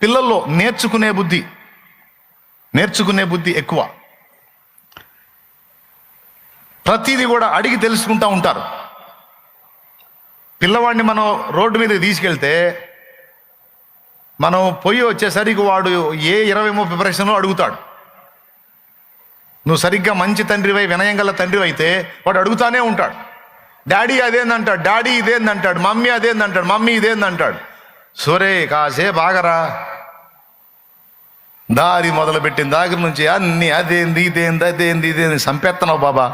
పిల్లల్లో నేర్చుకునే బుద్ధి ఎక్కువ. ప్రతిదీ కూడా అడిగి తెలుసుకుంటూ ఉంటారు. పిల్లవాడిని మనం రోడ్డు మీద తీసుకెళ్తే మనం పొయ్యి వచ్చేసరికి వాడు 20-30 ప్రశ్నలు అడుగుతాడు. నువ్వు సరిగ్గా మంచి తండ్రివై, వినయం గల తండ్రివి అయితే వాడు అడుగుతానే ఉంటాడు. డాడీ అదేందంటాడు, డాడీ ఇదేందంటాడు, మమ్మీ అదేందంటాడు, మమ్మీ ఇదేందంటాడు. సోరే కాసేపు ఆగరా. దారి మొదలుపెట్టిన దగ్గర నుంచి అన్ని అదేంది ఇదేంది సంపేత్తనావు బాబా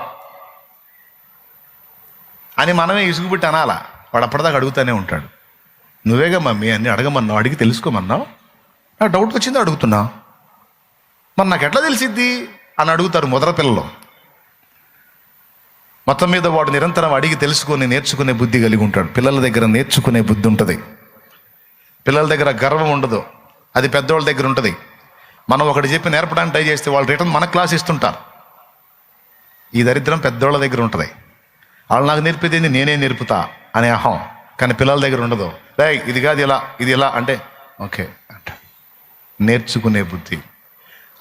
అని మనమే ఇసుగుబెట్టి అనాలా. వాడు అప్పటిదాకా అడుగుతానే ఉంటాడు. నువ్వేగా మమ్మీ అన్ని అడగమన్నావు, అడిగి తెలుసుకోమన్నావు, నాకు డౌట్ వచ్చిందో అడుగుతున్నా, మరి నాకు ఎట్లా తెలిసిద్ది అని అడుగుతారు మొదల పిల్లలు. మొత్తం మీద వాడు నిరంతరం అడిగి తెలుసుకొని నేర్చుకునే బుద్ధి కలిగి ఉంటాడు. పిల్లల దగ్గర నేర్చుకునే బుద్ధి ఉంటుంది. పిల్లల దగ్గర గర్వం ఉండదు, అది పెద్దవాళ్ళ దగ్గర ఉంటుంది. మనం ఒకటి చెప్పి నేర్పడానికి ట్రై చేస్తే వాళ్ళు రిటర్న్ మన క్లాస్ ఇస్తుంటారు. ఈ దరిద్రం పెద్దవాళ్ళ దగ్గర ఉంటుంది. వాళ్ళు నాకు నేర్పేది నేనే నేర్పుతా అనే అహం. కానీ పిల్లల దగ్గర ఉండదు. ఇది కాదు ఇలా, ఇది ఇలా అంటే ఓకే అంట. నేర్చుకునే బుద్ధి.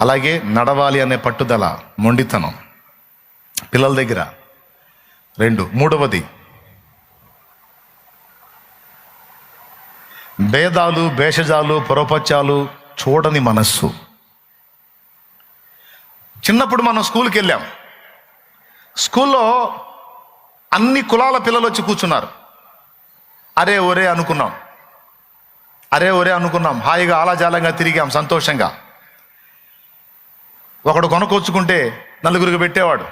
అలాగే నడవాలి అనే పట్టుదల, మొండితనం పిల్లల దగ్గర. మూడవది భేదాలు, భేషజాలు, పొరపచ్చాలు చూడని మనస్సు. చిన్నప్పుడు మనం స్కూల్కి వెళ్ళాం. స్కూల్లో అన్ని కులాల పిల్లలు వచ్చి కూర్చున్నారు. అరే ఒరే అనుకున్నాం, హాయిగా ఆలాజాలంగా తిరిగాం సంతోషంగా. ఒకడు కొనుక్కొచ్చుకుంటే నలుగురికి పెట్టేవాడు.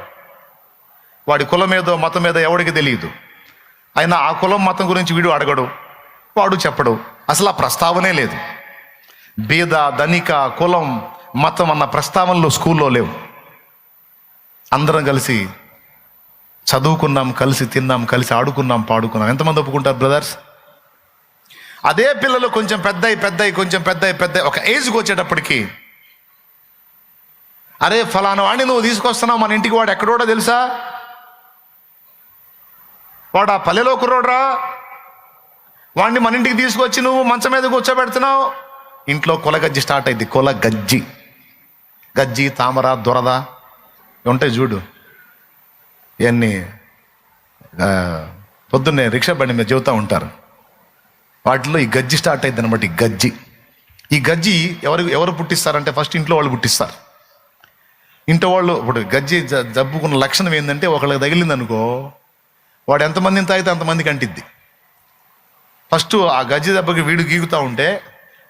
వాడి కులం ఏదో మతం ఏదో ఎవడికి తెలియదు. అయినా ఆ కులం మతం గురించి వీడు అడగడు, వాడు చెప్పడు. అసలు ఆ ప్రస్తావనే లేదు. బీద ధనిక కులం మతం అన్న ప్రస్తావనలు స్కూల్లో లేవు. అందరం కలిసి చదువుకున్నాం, కలిసి తిన్నాం, కలిసి ఆడుకున్నాం, పాడుకున్నాం. ఎంతమంది ఒప్పుకుంటారు బ్రదర్స్? అదే పిల్లలు కొంచెం పెద్ద ఒక ఏజ్కి వచ్చేటప్పటికి, అరే ఫలానా వాడిని నువ్వు తీసుకొస్తున్నావు మన ఇంటికి, వాడు ఎక్కడోడో తెలుసా, వాడు ఆ పల్లెలో కుర్రోడ్రా, వాడిని మన ఇంటికి తీసుకొచ్చి నువ్వు మంచం మీద కూర్చోబెడుతున్నావు. ఇంట్లో కొలగజ్జి స్టార్ట్ అయింది. గజ్జి తామర దొరద ఉంటాయి చూడు, ఇవన్నీ పొద్దున్నే రిక్షా బండి మీద చెబుతూ ఉంటారు. వాటిలో ఈ గజ్జి స్టార్ట్ అయింది అనమాట. ఈ గజ్జి ఎవరు పుట్టిస్తారంటే ఫస్ట్ ఇంట్లో వాళ్ళు పుట్టిస్తారు. ఇంట్లో వాళ్ళు ఇప్పుడు గజ్జి జబ్బుకున్న లక్షణం ఏంటంటే, ఒకళ్ళకి తగిలింది అనుకో, వాడు ఎంతమందిని తాగితే అంతమందికి అంటిద్ది. ఫస్ట్ ఆ గజ్జి దెబ్బకి వీడు గీకుతూ ఉంటే,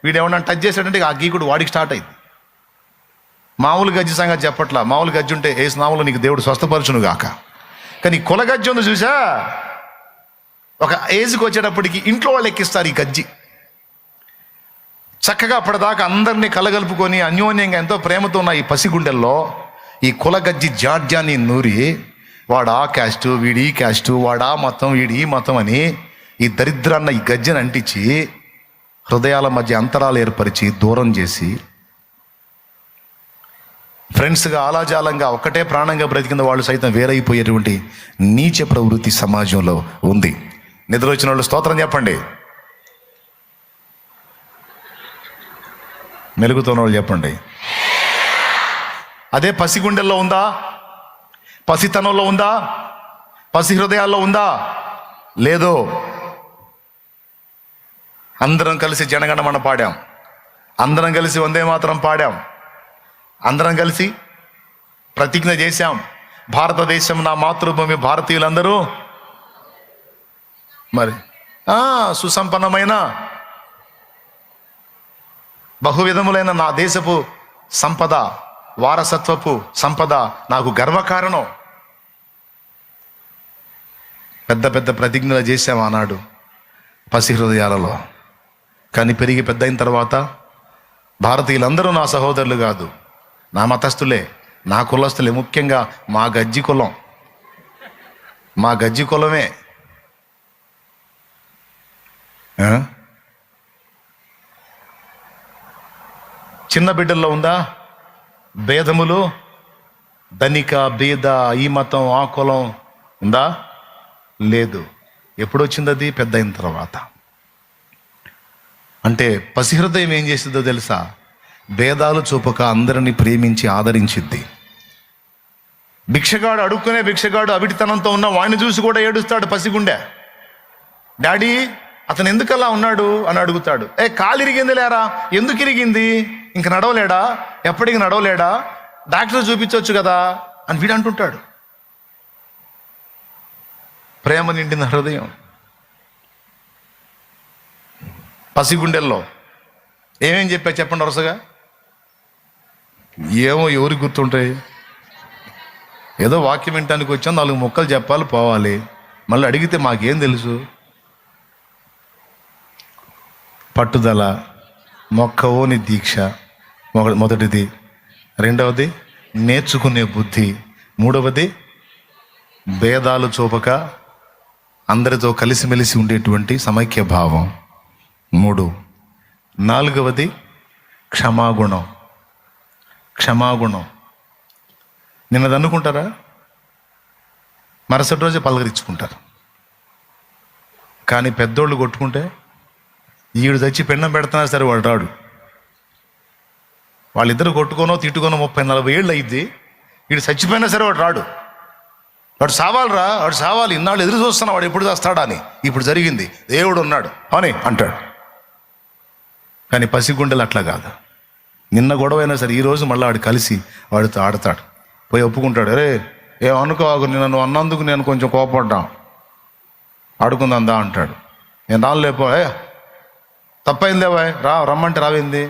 వీడు ఏమన్నా టచ్ చేశాడంటే ఆ గీకుడు వాడికి స్టార్ట్ అయింది. మామూలు గజ్జి సంగతి చెప్పట్లా. మామూలు గజ్జి ఉంటే ఏ స్నాములు నీకు దేవుడు స్వస్థపరచును గాక. కానీ కుల గజ్జి ఉంది చూసా, ఒక ఏజ్కి వచ్చేటప్పటికి ఇంట్లో వాళ్ళు ఎక్కిస్తారు ఈ గజ్జి. చక్కగా అప్పటిదాకా అందరినీ కలగలుపుకొని అన్యోన్యంగా ఎంతో ప్రేమతో ఉన్న ఈ పసిగుండెల్లో ఈ కుల గజ్జి జాడ్యాన్ని నూరి, వాడు ఆ క్యాస్టు, వీడి ఈ క్యాస్టు, వాడా మతం, వీడి ఈ మతం అని ఈ దరిద్రాన్న ఈ గజ్జని అంటించి హృదయాల మధ్య అంతరాలు ఏర్పరిచి దూరం చేసి, ఫ్రెండ్స్గా ఆలాజాలంగా ఒక్కటే ప్రాణంగా బ్రతికిన వాళ్ళు సైతం వేరైపోయేటువంటి నీచ ప్రవృత్తి సమాజంలో ఉంది. నిద్ర వచ్చిన వాళ్ళు స్తోత్రం చెప్పండి. మెలుగుతున్న వాళ్ళు చెప్పండి. అదే పసిగుండెల్లో ఉందా? పసితనంలో ఉందా? పసి హృదయాల్లో ఉందా? లేదో. అందరం కలిసి జనగణమన పాడాం, అందరం కలిసి వందే మాతరం పాడాం, అందరం కలిసి ప్రతిజ్ఞ చేశాం, భారతదేశం నా మాతృభూమి, భారతీయులందరూ మరి సుసంపన్నమైన బహువిధములైన నా దేశపు సంపద, వారసత్వపు సంపద నాకు గర్వకారణం. పెద్ద పెద్ద ప్రతిజ్ఞలు చేశాం ఆనాడు పసి హృదయాలలో. కానీ పెరిగి పెద్ద అయిన తర్వాత భారతీయులందరూ నా సహోదరులు కాదు, నా మతస్థులే, నా కులస్తులే. ముఖ్యంగా మా గజ్జి కులమే. చిన్న బిడ్డల్లో ఉందా భేదములు? ధనిక బీద, ఈ మతం ఆ కులం ఉందా? లేదు. ఎప్పుడొచ్చింది అది? పెద్ద అయిన తర్వాత. అంటే పసిహృదయం ఏం చేస్తుందో తెలుసా? భేదాలు చూపక అందరినీ ప్రేమించి ఆదరించిద్ది. భిక్షగాడు అడుక్కునే భిక్షగాడు అవిటితనంతో ఉన్న వాడిని చూసి కూడా ఏడుస్తాడు పసిగుండె. డాడీ అతను ఎందుకలా ఉన్నాడు అని అడుగుతాడు. కాలు ఇరిగింది లేరా? ఎందుకు ఇరిగింది? ఇంక నడవలేడా? ఎప్పటికి నడవలేడా? డాక్టర్ చూపించవచ్చు కదా అని వీడు అంటుంటాడు. ప్రేమ నిండిన హృదయం. పసిగుండెల్లో ఏమేం చెప్పా చెప్పండి వరుసగా. ఏమో ఎవరికి గుర్తుంటాయి? ఏదో వాక్యం వినటానికి వచ్చాం, 4 ముక్కలు చెప్పాలి, పోవాలి. మళ్ళీ అడిగితే మాకేం తెలుసు? పట్టుదల, మొక్కవోని దీక్ష మొదటిది. రెండవది నేర్చుకునే బుద్ధి. మూడవది భేదాలు చూపక అందరితో కలిసిమెలిసి ఉండేటువంటి సమైక్య భావం. 3. నాలుగవది క్షమాగుణం. నిన్నది అనుకుంటారా? మరుసటి రోజే పలకరించుకుంటారు. కానీ పెద్దోళ్ళు కొట్టుకుంటే ఈడు చచ్చి పెండం పెడుతున్నా సరే వాడు రాడు. వాళ్ళిద్దరు కొట్టుకోనో తిట్టుకోనో 30-40 ఏళ్ళు అయింది. వీడు చచ్చిపోయినా సరే వాడు రాడు. వాడు సావాలిరా, వాడు సావాలి, ఇన్నాళ్ళు ఎదురు చూస్తున్నా వాడు ఎప్పుడు చేస్తాడా అని. ఇప్పుడు జరిగింది, దేవుడు ఉన్నాడు అని అంటాడు. కానీ పసిగుండెలు అట్లా కాదు. నిన్న గొడవైనా సరే ఈరోజు మళ్ళీ వాడు కలిసి వాడితో ఆడతాడు, పోయి ఒప్పుకుంటాడు. అరే ఏమనుకోవాకు, నిన్ను నువ్వు అన్నందుకు నేను కొంచెం కోపడ్డా, ఆడుకుందా అంటాడు. నేను రాను, లేపో, తప్పైందేవా, రమ్మంటే రావింది,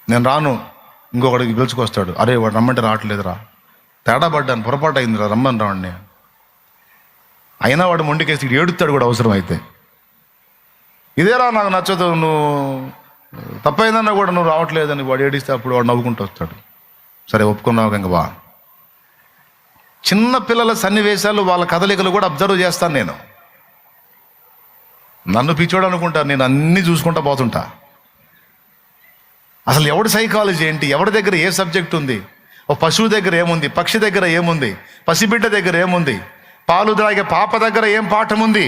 నేను రాను. ఇంకొకడికి పిలుచుకొస్తాడు, అరే వాడు రమ్మంటే రావట్లేదురా, తేడా పడ్డాను, పొరపాటు అయిందిరా, రమ్మని రావండి. అయినా వాడు మొండికేసి ఏడుతాడు కూడా అవసరం అయితే. ఇదేరా నాకు నచ్చదు, నువ్వు తప్పైందన్నా కూడా నువ్వు రావట్లేదని వాడు ఏడిస్తే అప్పుడు వాడు నవ్వుకుంటూ వస్తాడు. సరే ఒప్పుకున్నావు ఇంక బా. చిన్న పిల్లల సన్నివేశాలు, వాళ్ళ కదలికలు కూడా అబ్జర్వ్ చేస్తాను నేను. నన్ను పిచ్చోడు అనుకుంటా, నేను అన్నీ చూసుకుంటా పోతుంటా. అసలు ఎవడి సైకాలజీ ఏంటి, ఎవరి దగ్గర ఏ సబ్జెక్ట్ ఉంది, ఓ పశువు దగ్గర ఏముంది, పక్షి దగ్గర ఏముంది, పసిబిడ్డ దగ్గర ఏముంది, పాలు తాగే పాప దగ్గర ఏం పాఠం ఉంది.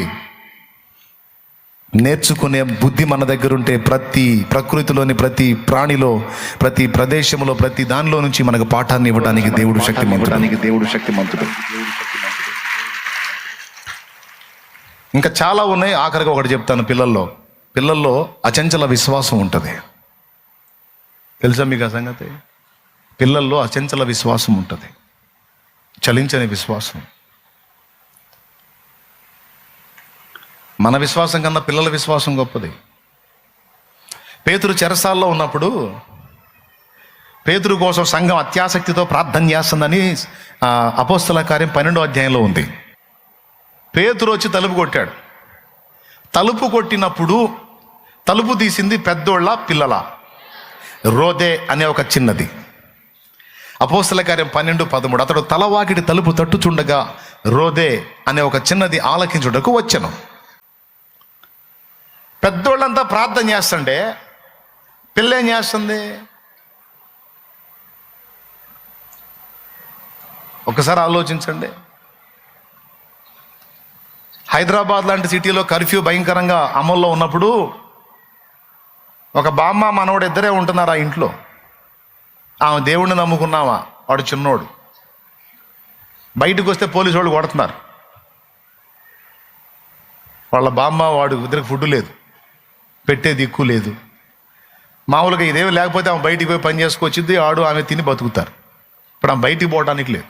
నేర్చుకునే బుద్ధి మన దగ్గర ఉంటే ప్రతి ప్రకృతిలోని ప్రతి ప్రాణిలో, ప్రతి ప్రదేశంలో, ప్రతి దానిలో నుంచి మనకు పాఠాన్ని ఇవ్వడానికి దేవుడు శక్తిమంతుడు. ఇంకా చాలా ఉన్నాయి, ఆఖరికి ఒకటి చెప్తాను. పిల్లల్లో అచంచల విశ్వాసం ఉంటుంది. తెలుసా మీకు ఆ సంగతి? పిల్లల్లో అచంచల విశ్వాసం ఉంటుంది, చలించని విశ్వాసం. మన విశ్వాసం కన్నా పిల్లల విశ్వాసం గొప్పది. పేతురు చెరసాల్లో ఉన్నప్పుడు పేతురు కోసం సంఘం అత్యాసక్తితో ప్రార్థన చేస్తుందని అపోస్తల కార్యం 12వ అధ్యాయంలో ఉంది. పేతురు వచ్చి తలుపు కొట్టాడు. తలుపు కొట్టినప్పుడు తలుపు తీసింది పెద్దోళ్ళ పిల్లల? రోదే అనే ఒక చిన్నది. అపోస్తల కార్యం 12:13 అతడు తలవాకిటి తలుపు తట్టుచుండగా రోదే అనే ఒక చిన్నది ఆలకించుటకు వచ్చెను. పెద్దోళ్ళంతా ప్రార్థన చేస్తుంటే పిల్ల ఏం చేస్తుంది? ఒకసారి ఆలోచించండి. హైదరాబాద్ లాంటి సిటీలో కర్ఫ్యూ భయంకరంగా అమల్లో ఉన్నప్పుడు ఒక బామ్మ మనవడు ఇద్దరే ఉంటున్నారు ఆ ఇంట్లో. ఆమె దేవుణ్ణి నమ్ముకున్నావా, వాడు చిన్నోడు. బయటకు వస్తే పోలీసు వాళ్ళు కొడుతున్నారు. వాళ్ళ బామ్మ వాడు ఇద్దరికి ఫుడ్ లేదు, పెట్టే దిక్కు లేదు. మామూలుగా ఇదేమి లేకపోతే ఆమె బయటికి పోయి పని చేసుకొచ్చింది, ఆడు ఆమె తిని బతుకుతారు. ఇప్పుడు ఆమె బయటికి పోవడానికి లేదు.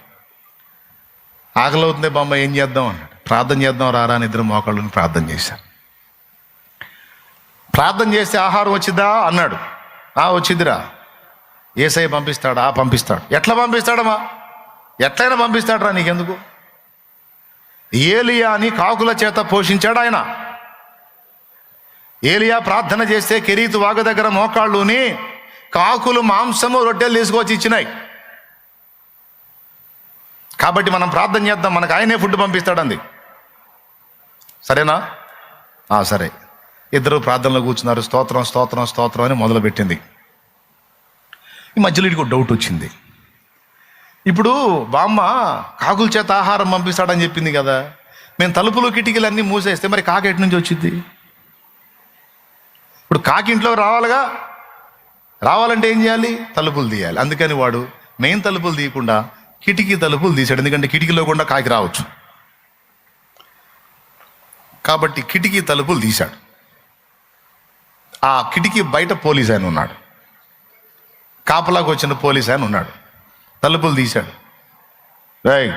ఆకలి అవుతుంది బామ్మ, ఏం చేద్దాం అన్నాడు. ప్రార్థన చేద్దాం రారా అని ఇద్దరు మోకాళ్ళని ప్రార్థన చేశారు. ప్రార్థన చేస్తే ఆహారం వచ్చిద్దా అన్నాడు. వచ్చిద్దిరా. యేసయ్య పంపిస్తాడా? పంపిస్తాడు. ఎట్లా పంపిస్తాడమ్మా? ఎట్లయినా పంపిస్తాడరా, నీకెందుకు? ఏలియాని కాకుల చేత పోషించాడు ఆయన. ఏలియా ప్రార్థన చేస్తే కెరీతు వాగు దగ్గర మోకాళ్ళుని కాకులు మాంసము రొట్టెలు తీసుకొచ్చి ఇచ్చినాయి. కాబట్టి మనం ప్రార్థన చేద్దాం, మనకు ఆయనే ఫుడ్ పంపిస్తాడంది. సరేనా? సరే. ఇద్దరు ప్రార్థనలో కూర్చున్నారు. స్తోత్రం స్తోత్రం స్తోత్రం అని మొదలుపెట్టింది. ఈ మధ్యలో ఇదికి డౌట్ వచ్చింది. ఇప్పుడు బామ్మ కాకుల చేత ఆహారం పంపిస్తాడని చెప్పింది కదా, మేము తలుపులు కిటికీలు అన్నీ మూసేస్తే మరి కాకి ఎటు నుంచి వచ్చింది? ఇప్పుడు కాకి ఇంట్లో రావాలిగా. రావాలంటే ఏం చేయాలి? తలుపులు తీయాలి. అందుకని వాడు మెయిన్ తలుపులు తీయకుండా కిటికీ తలుపులు తీశాడు. ఎందుకంటే కిటికీలో కూడా కాకి రావచ్చు కాబట్టి కిటికీ తలుపులు తీశాడు. ఆ కిటికీ బయట పోలీస్ ఆయన ఉన్నాడు, కాపలాకు వచ్చిన పోలీస్ ఆయన ఉన్నాడు. తలుపులు తీశాడు. రేయ్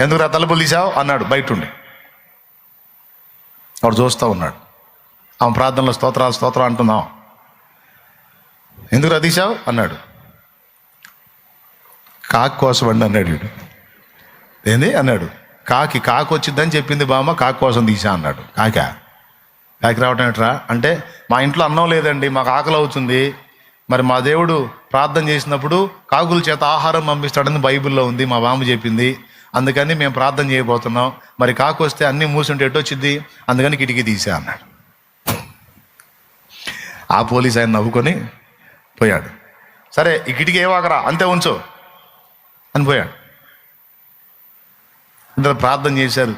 ఎందుకు రా తలుపులు తీసావు అన్నాడు బయట ఉండి. వాడు చూస్తూ ఉన్నాడు. ఆమె ప్రార్థనలో స్తోత్రాలు స్తోత్రం అంటున్నాం. ఎందుకు రా తీసావు అన్నాడు. కాకి కోసం అండి అన్నాడు వీడు. ఏంది అన్నాడు. కాకి వచ్చిద్దని చెప్పింది బామ్మ, కాకి కోసం తీసా అన్నాడు. కాకి రావటం ఏంట్రా అంటే, మా ఇంట్లో అన్నం లేదండి, మాకు ఆకలి అవుతుంది, మరి మా దేవుడు ప్రార్థన చేసినప్పుడు కాకుల చేత ఆహారం పంపిస్తాడని బైబిల్లో ఉంది, మా బామ్మ చెప్పింది, అందుకని మేము ప్రార్థన చేయబోతున్నాం, మరి కాకు వస్తే అన్నీ మూసుంటే ఎటొచ్చింది, అందుకని కిటికీ తీసా అన్నాడు. ఆ పోలీస్ ఆయన నవ్వుకొని పోయాడు. సరే ఈ కిటికీ ఏవాకరా అంతే ఉంచు అని పోయాడు. ఇద్దరు ప్రార్థన చేశారు.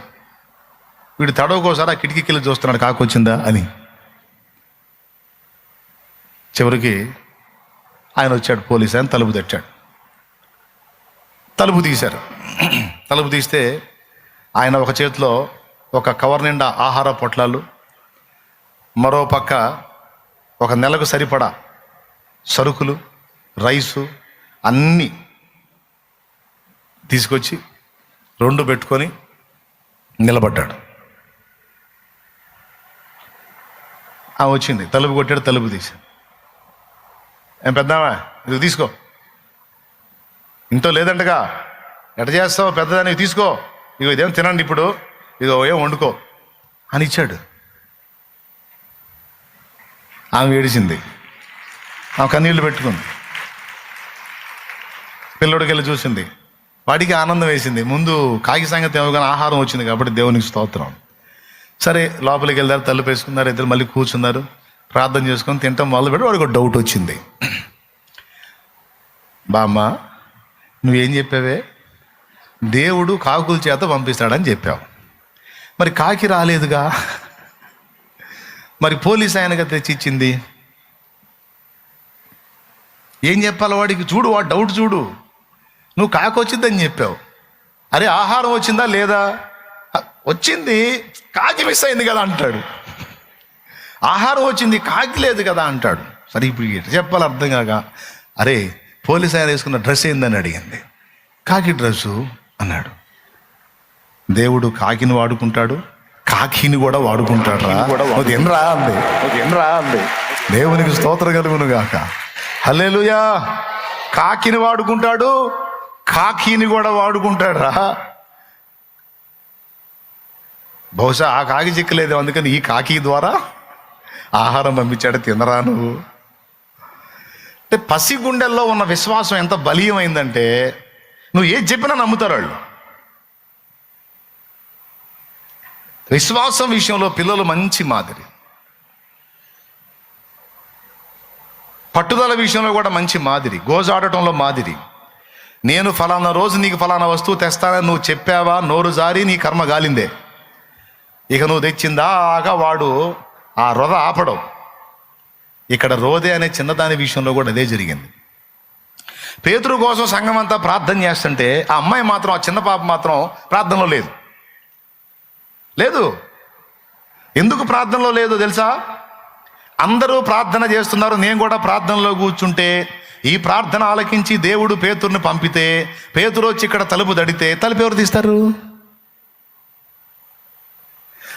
వీడు తడవకోసారి ఆ కిటికీకి వెళ్ళి చూస్తున్నాడు కాకు వచ్చిందా అని. చివరికి ఆయన వచ్చాడు, పోలీస్ ఆయన తలుపు తెచ్చాడు. తలుపు తీశారు. తలుపు తీస్తే ఆయన ఒక చేతిలో ఒక కవర్ నిండా ఆహార పొట్లాలు, మరో పక్క ఒక నెలకు సరిపడా సరుకులు, రైసు అన్నీ తీసుకొచ్చి రెండు పెట్టుకొని నిలబడ్డాడు. వచ్చింది, తలుపు కొట్టాడు, తలుపు తీశాడు. ఏం పెద్దామా ఇది తీసుకో, ఇంట్లో లేదంటగా, ఎట చేస్తావు పెద్దదాన్ని తీసుకో, ఇగో ఇదేం తినండి ఇప్పుడు, ఇగో ఏం వండుకో అని ఇచ్చాడు. ఆమె ఏడిచింది, ఆమె కన్నీళ్ళు పెట్టుకుంది. పిల్లోడికి వెళ్ళి చూసింది, వాడికి ఆనందం వేసింది. ముందు కాకి సంగతి ఏమో కానీ ఆహారం వచ్చింది కాబట్టి దేవునికి స్తోత్రం. సరే లోపలికి వెళ్ళారు, తలుపు వేసుకున్నారు, ఇద్దరు మళ్ళీ కూర్చున్నారు, ప్రార్థన చేసుకొని తింటాం మొదలుపెట్టి వాడికి ఒక డౌట్ వచ్చింది. బామ్మ నువ్వేం చెప్పావే, దేవుడు కాకుల చేత పంపిస్తాడని చెప్పావు, మరి కాకి రాలేదుగా, మరి పోలీస్ ఆయనగా తెచ్చిచ్చింది, ఏం చెప్పాలి వాడికి? చూడు వాడు డౌట్ చూడు, నువ్వు కాకి వచ్చిందని చెప్పావు, అరే ఆహారం వచ్చిందా లేదా, వచ్చింది కాకి మిస్ అయింది కదా అంటాడు. ఆహారం వచ్చింది కాకి లేదు కదా అంటాడు. సరే ఇప్పుడు ఎట్లా చెప్పాలి అర్థం కాక, అరే పోలీస్ ఆయన వేసుకున్న డ్రెస్ ఏందని అడిగింది. కాకి డ్రెస్సు అన్నాడు. దేవుడు కాకిని వాడుకుంటాడు, కాకిని కూడా వాడుకుంటాడు రా అంది. దేవునికి స్తోత్రం కలుగును గాక. హల్లెలూయా. కాకిని వాడుకుంటాడు, కాకిని కూడా వాడుకుంటాడు రా. బహుశా ఆ కాకి చిక్కలేదు, అందుకని ఈ కాకి ద్వారా ఆహారం పంపించాడు, తినరా నువ్వు. అంటే పసిగుండెల్లో ఉన్న విశ్వాసం ఎంత బలీయమైందంటే నువ్వు ఏది చెప్పినా నమ్ముతారు వాళ్ళు. విశ్వాసం విషయంలో పిల్లలు మంచి మాదిరి, పట్టుదల విషయంలో కూడా మంచి మాదిరి, గోజాడటంలో మాదిరి. నేను ఫలానా రోజు నీకు ఫలానా వస్తువు తెస్తానని నువ్వు చెప్పావా, నోరు జారి నీ కర్మ గాలిందే. ఇక నువ్వు తెచ్చిందాగా వాడు ఆ రొద ఆపడం. ఇక్కడ రోదే అనే చిన్నదాని విషయంలో కూడా అదే జరిగింది. పేతురు కోసం సంఘం అంతా ప్రార్థన చేస్తుంటే ఆ అమ్మాయి మాత్రం, ఆ చిన్న పాప మాత్రం ప్రార్థనలో లేదు. ఎందుకు ప్రార్థనలో లేదు తెలుసా? అందరూ ప్రార్థన చేస్తున్నారు, నేను కూడా ప్రార్థనలో కూర్చుంటే, ఈ ప్రార్థన ఆలకించి దేవుడు పేతురుని పంపితే, పేతురు వచ్చి ఇక్కడ తలుపు తడితే తలుపు ఎవరు తీస్తారు?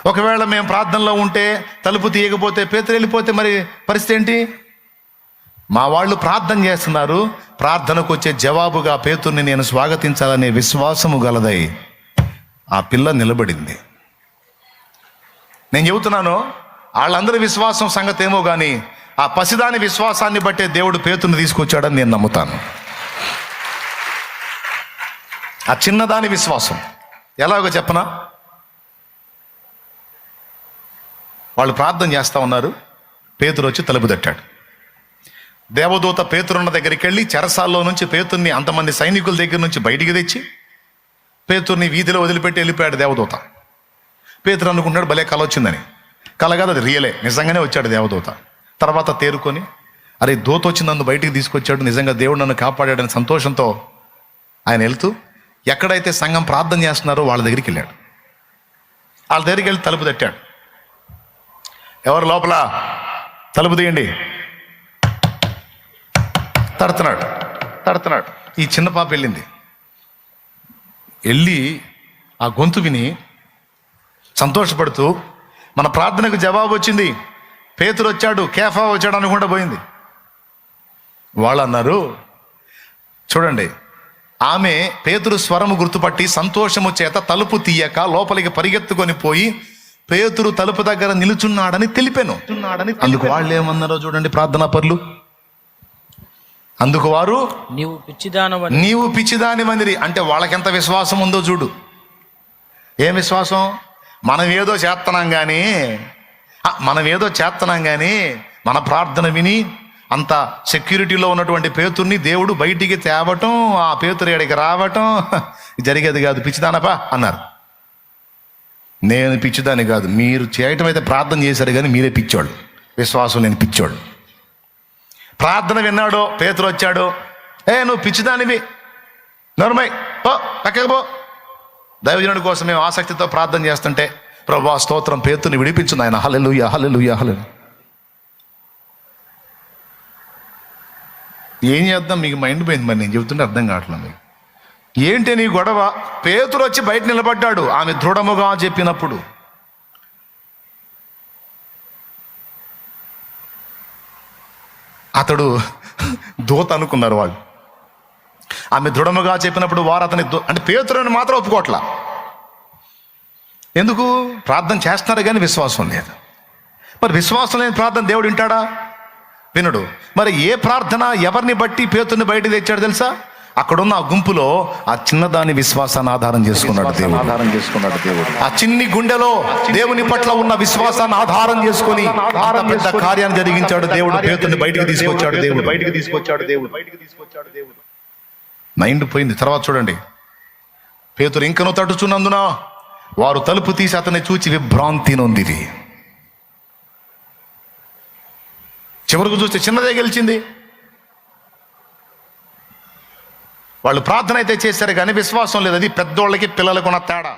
ఒకవేళ మేము ప్రార్థనలో ఉంటే తలుపు తీయకపోతే, పేతురు వెళ్ళిపోతే మరి పరిస్థితి ఏంటి? మా వాళ్ళు ప్రార్థన చేస్తున్నారు, ప్రార్థనకు వచ్చే జవాబుగా పేతుర్ని నేను స్వాగతించాలనే విశ్వాసము గలదై ఆ పిల్ల నిలబడింది. నేను చెబుతున్నాను, వాళ్ళందరి విశ్వాసం సంగతి ఏమో కానీ ఆ పసిదాని విశ్వాసాన్ని బట్టే దేవుడు పేతుర్ని తీసుకొచ్చాడని నేను నమ్ముతాను. ఆ చిన్నదాని విశ్వాసం ఎలాగో చెప్పనా? వాళ్ళు ప్రార్థన చేస్తూ ఉన్నారు, పేతురు వచ్చి తలుపు తట్టాడు. దేవదూత పేతురున్న దగ్గరికి వెళ్ళి చెరసాల్లో నుంచి పేతుర్ని అంతమంది సైనికుల దగ్గర నుంచి బయటికి తెచ్చి పేతుర్ని వీధిలో వదిలిపెట్టి వెళ్ళిపోయాడు దేవదూత. పేతురు అనుకున్నాడు భలే కల వచ్చిందని. కల కాదు, అది రియలే, నిజంగానే వచ్చాడు దేవదూత. తర్వాత తేరుకొని, అరే దూత వచ్చి నన్ను బయటికి తీసుకొచ్చాడు, నిజంగా దేవుడు నన్ను కాపాడాడని సంతోషంతో ఆయన వెళ్తూ ఎక్కడైతే సంఘం ప్రార్థన చేస్తున్నారో వాళ్ళ దగ్గరికి వెళ్ళాడు. వాళ్ళ దగ్గరికి వెళ్ళి తలుపు తట్టాడు. ఎవరు లోపల? తలుపు తీయండి. తడుతున్నాడు. ఈ చిన్న పాప వెళ్ళి ఆ గొంతు విని సంతోషపడుతూ మన ప్రార్థనకు జవాబు వచ్చింది, పేతురు వచ్చాడు, కేఫా వచ్చాడు అనుకుంటా పోయింది. వాళ్ళు అన్నారు, చూడండి, ఆమె పేతురు స్వరము గుర్తుపట్టి సంతోషము చేత తలుపు తీయక లోపలికి పరిగెత్తుకొని పోయి పేతురు తలుపు దగ్గర నిలుచున్నాడని తెలిపాను. అందుకు వాళ్ళు ఏమన్నారో చూడండి, ప్రార్థనా పరులు. అందుకు వారు, నీవు పిచ్చిదాని మందిరి. అంటే వాళ్ళకెంత విశ్వాసం ఉందో చూడు. ఏం విశ్వాసం? మనం ఏదో చేస్తున్నాం కానీ మన ప్రార్థన విని అంత సెక్యూరిటీలో ఉన్నటువంటి పేతుర్ని దేవుడు బయటికి తేవటం, ఆ పేతురు ఎక్కడికి రావటం జరిగేది కాదు. పిచ్చిదానపా అన్నారు. నేను పిచ్చిదాన్ని కాదు, మీరు చేయటం అయితే ప్రార్థన చేశారు కానీ మీరే పిచ్చోళ్ళు, విశ్వాసం లేని పిచ్చోళ్ళు. ప్రార్థన విన్నాడు, పేతురు వచ్చాడు, నువ్వు పిచ్చిదానివి, నోర్మై పో, పక్కకు పో. దైవజనుడి కోసం మేము ఆసక్తితో ప్రార్థన చేస్తుంటే, ప్రభువా స్తోత్రం, పేతుర్ని విడిపించు నాయన, హల్లెలూయా హల్లెలూయా హల్లెలూయా. ఏం చేద్దాం? మీకు మైండ్ పోయింది. మరి నేను చెబుతుంటే అర్థం కావట్లేదు మీకు. ఏంటి నీ గొడవ? పేతురు వచ్చి బయట నిలబడ్డాడు ఆమె దృఢముగా చెప్పినప్పుడు. అతడు దూత అనుకున్నారు వాళ్ళు. ఆమె దృఢముగా చెప్పినప్పుడు వారు అతని అంటే పేతురుని మాత్రం ఒప్పుకోట్లా. ఎందుకు? ప్రార్థన చేస్తున్నారు కానీ విశ్వాసం లేదు. మరి విశ్వాసం లేని ప్రార్థన దేవుడు వింటాడా? వినడు. మరి ఏ ప్రార్థన ఎవరిని బట్టి పేతుర్ని బయట తెచ్చాడు తెలుసా? అక్కడున్న ఆ గుంపులో ఆ చిన్నదాని విశ్వాసాన్ని ఆధారం చేసుకున్నాడు దేవుడు. ఆ చిన్ని గుండెలో దేవుని పట్ల ఉన్న విశ్వాసాన్ని ఆధారం చేసుకొని పెద్ద కార్యాన్ని జరిగించాడు దేవుడు. పేతుర్ని బయటికి తీసుకొచ్చాడు దేవుడు. మైండ్ పోయింది. తర్వాత చూడండి, పేతురు ఇంకనూ తట్టుచున్నందున వారు తలుపు తీసి అతన్ని చూచి విభ్రాంతి నొందిరి. చివరకు చూస్తే చిన్నదే గెలిచింది. వాళ్ళు ప్రార్థన అయితే చేశారు కానీ విశ్వాసం లేదు. అది పెద్దోళ్ళకి పిల్లలకు ఉన్న తేడా.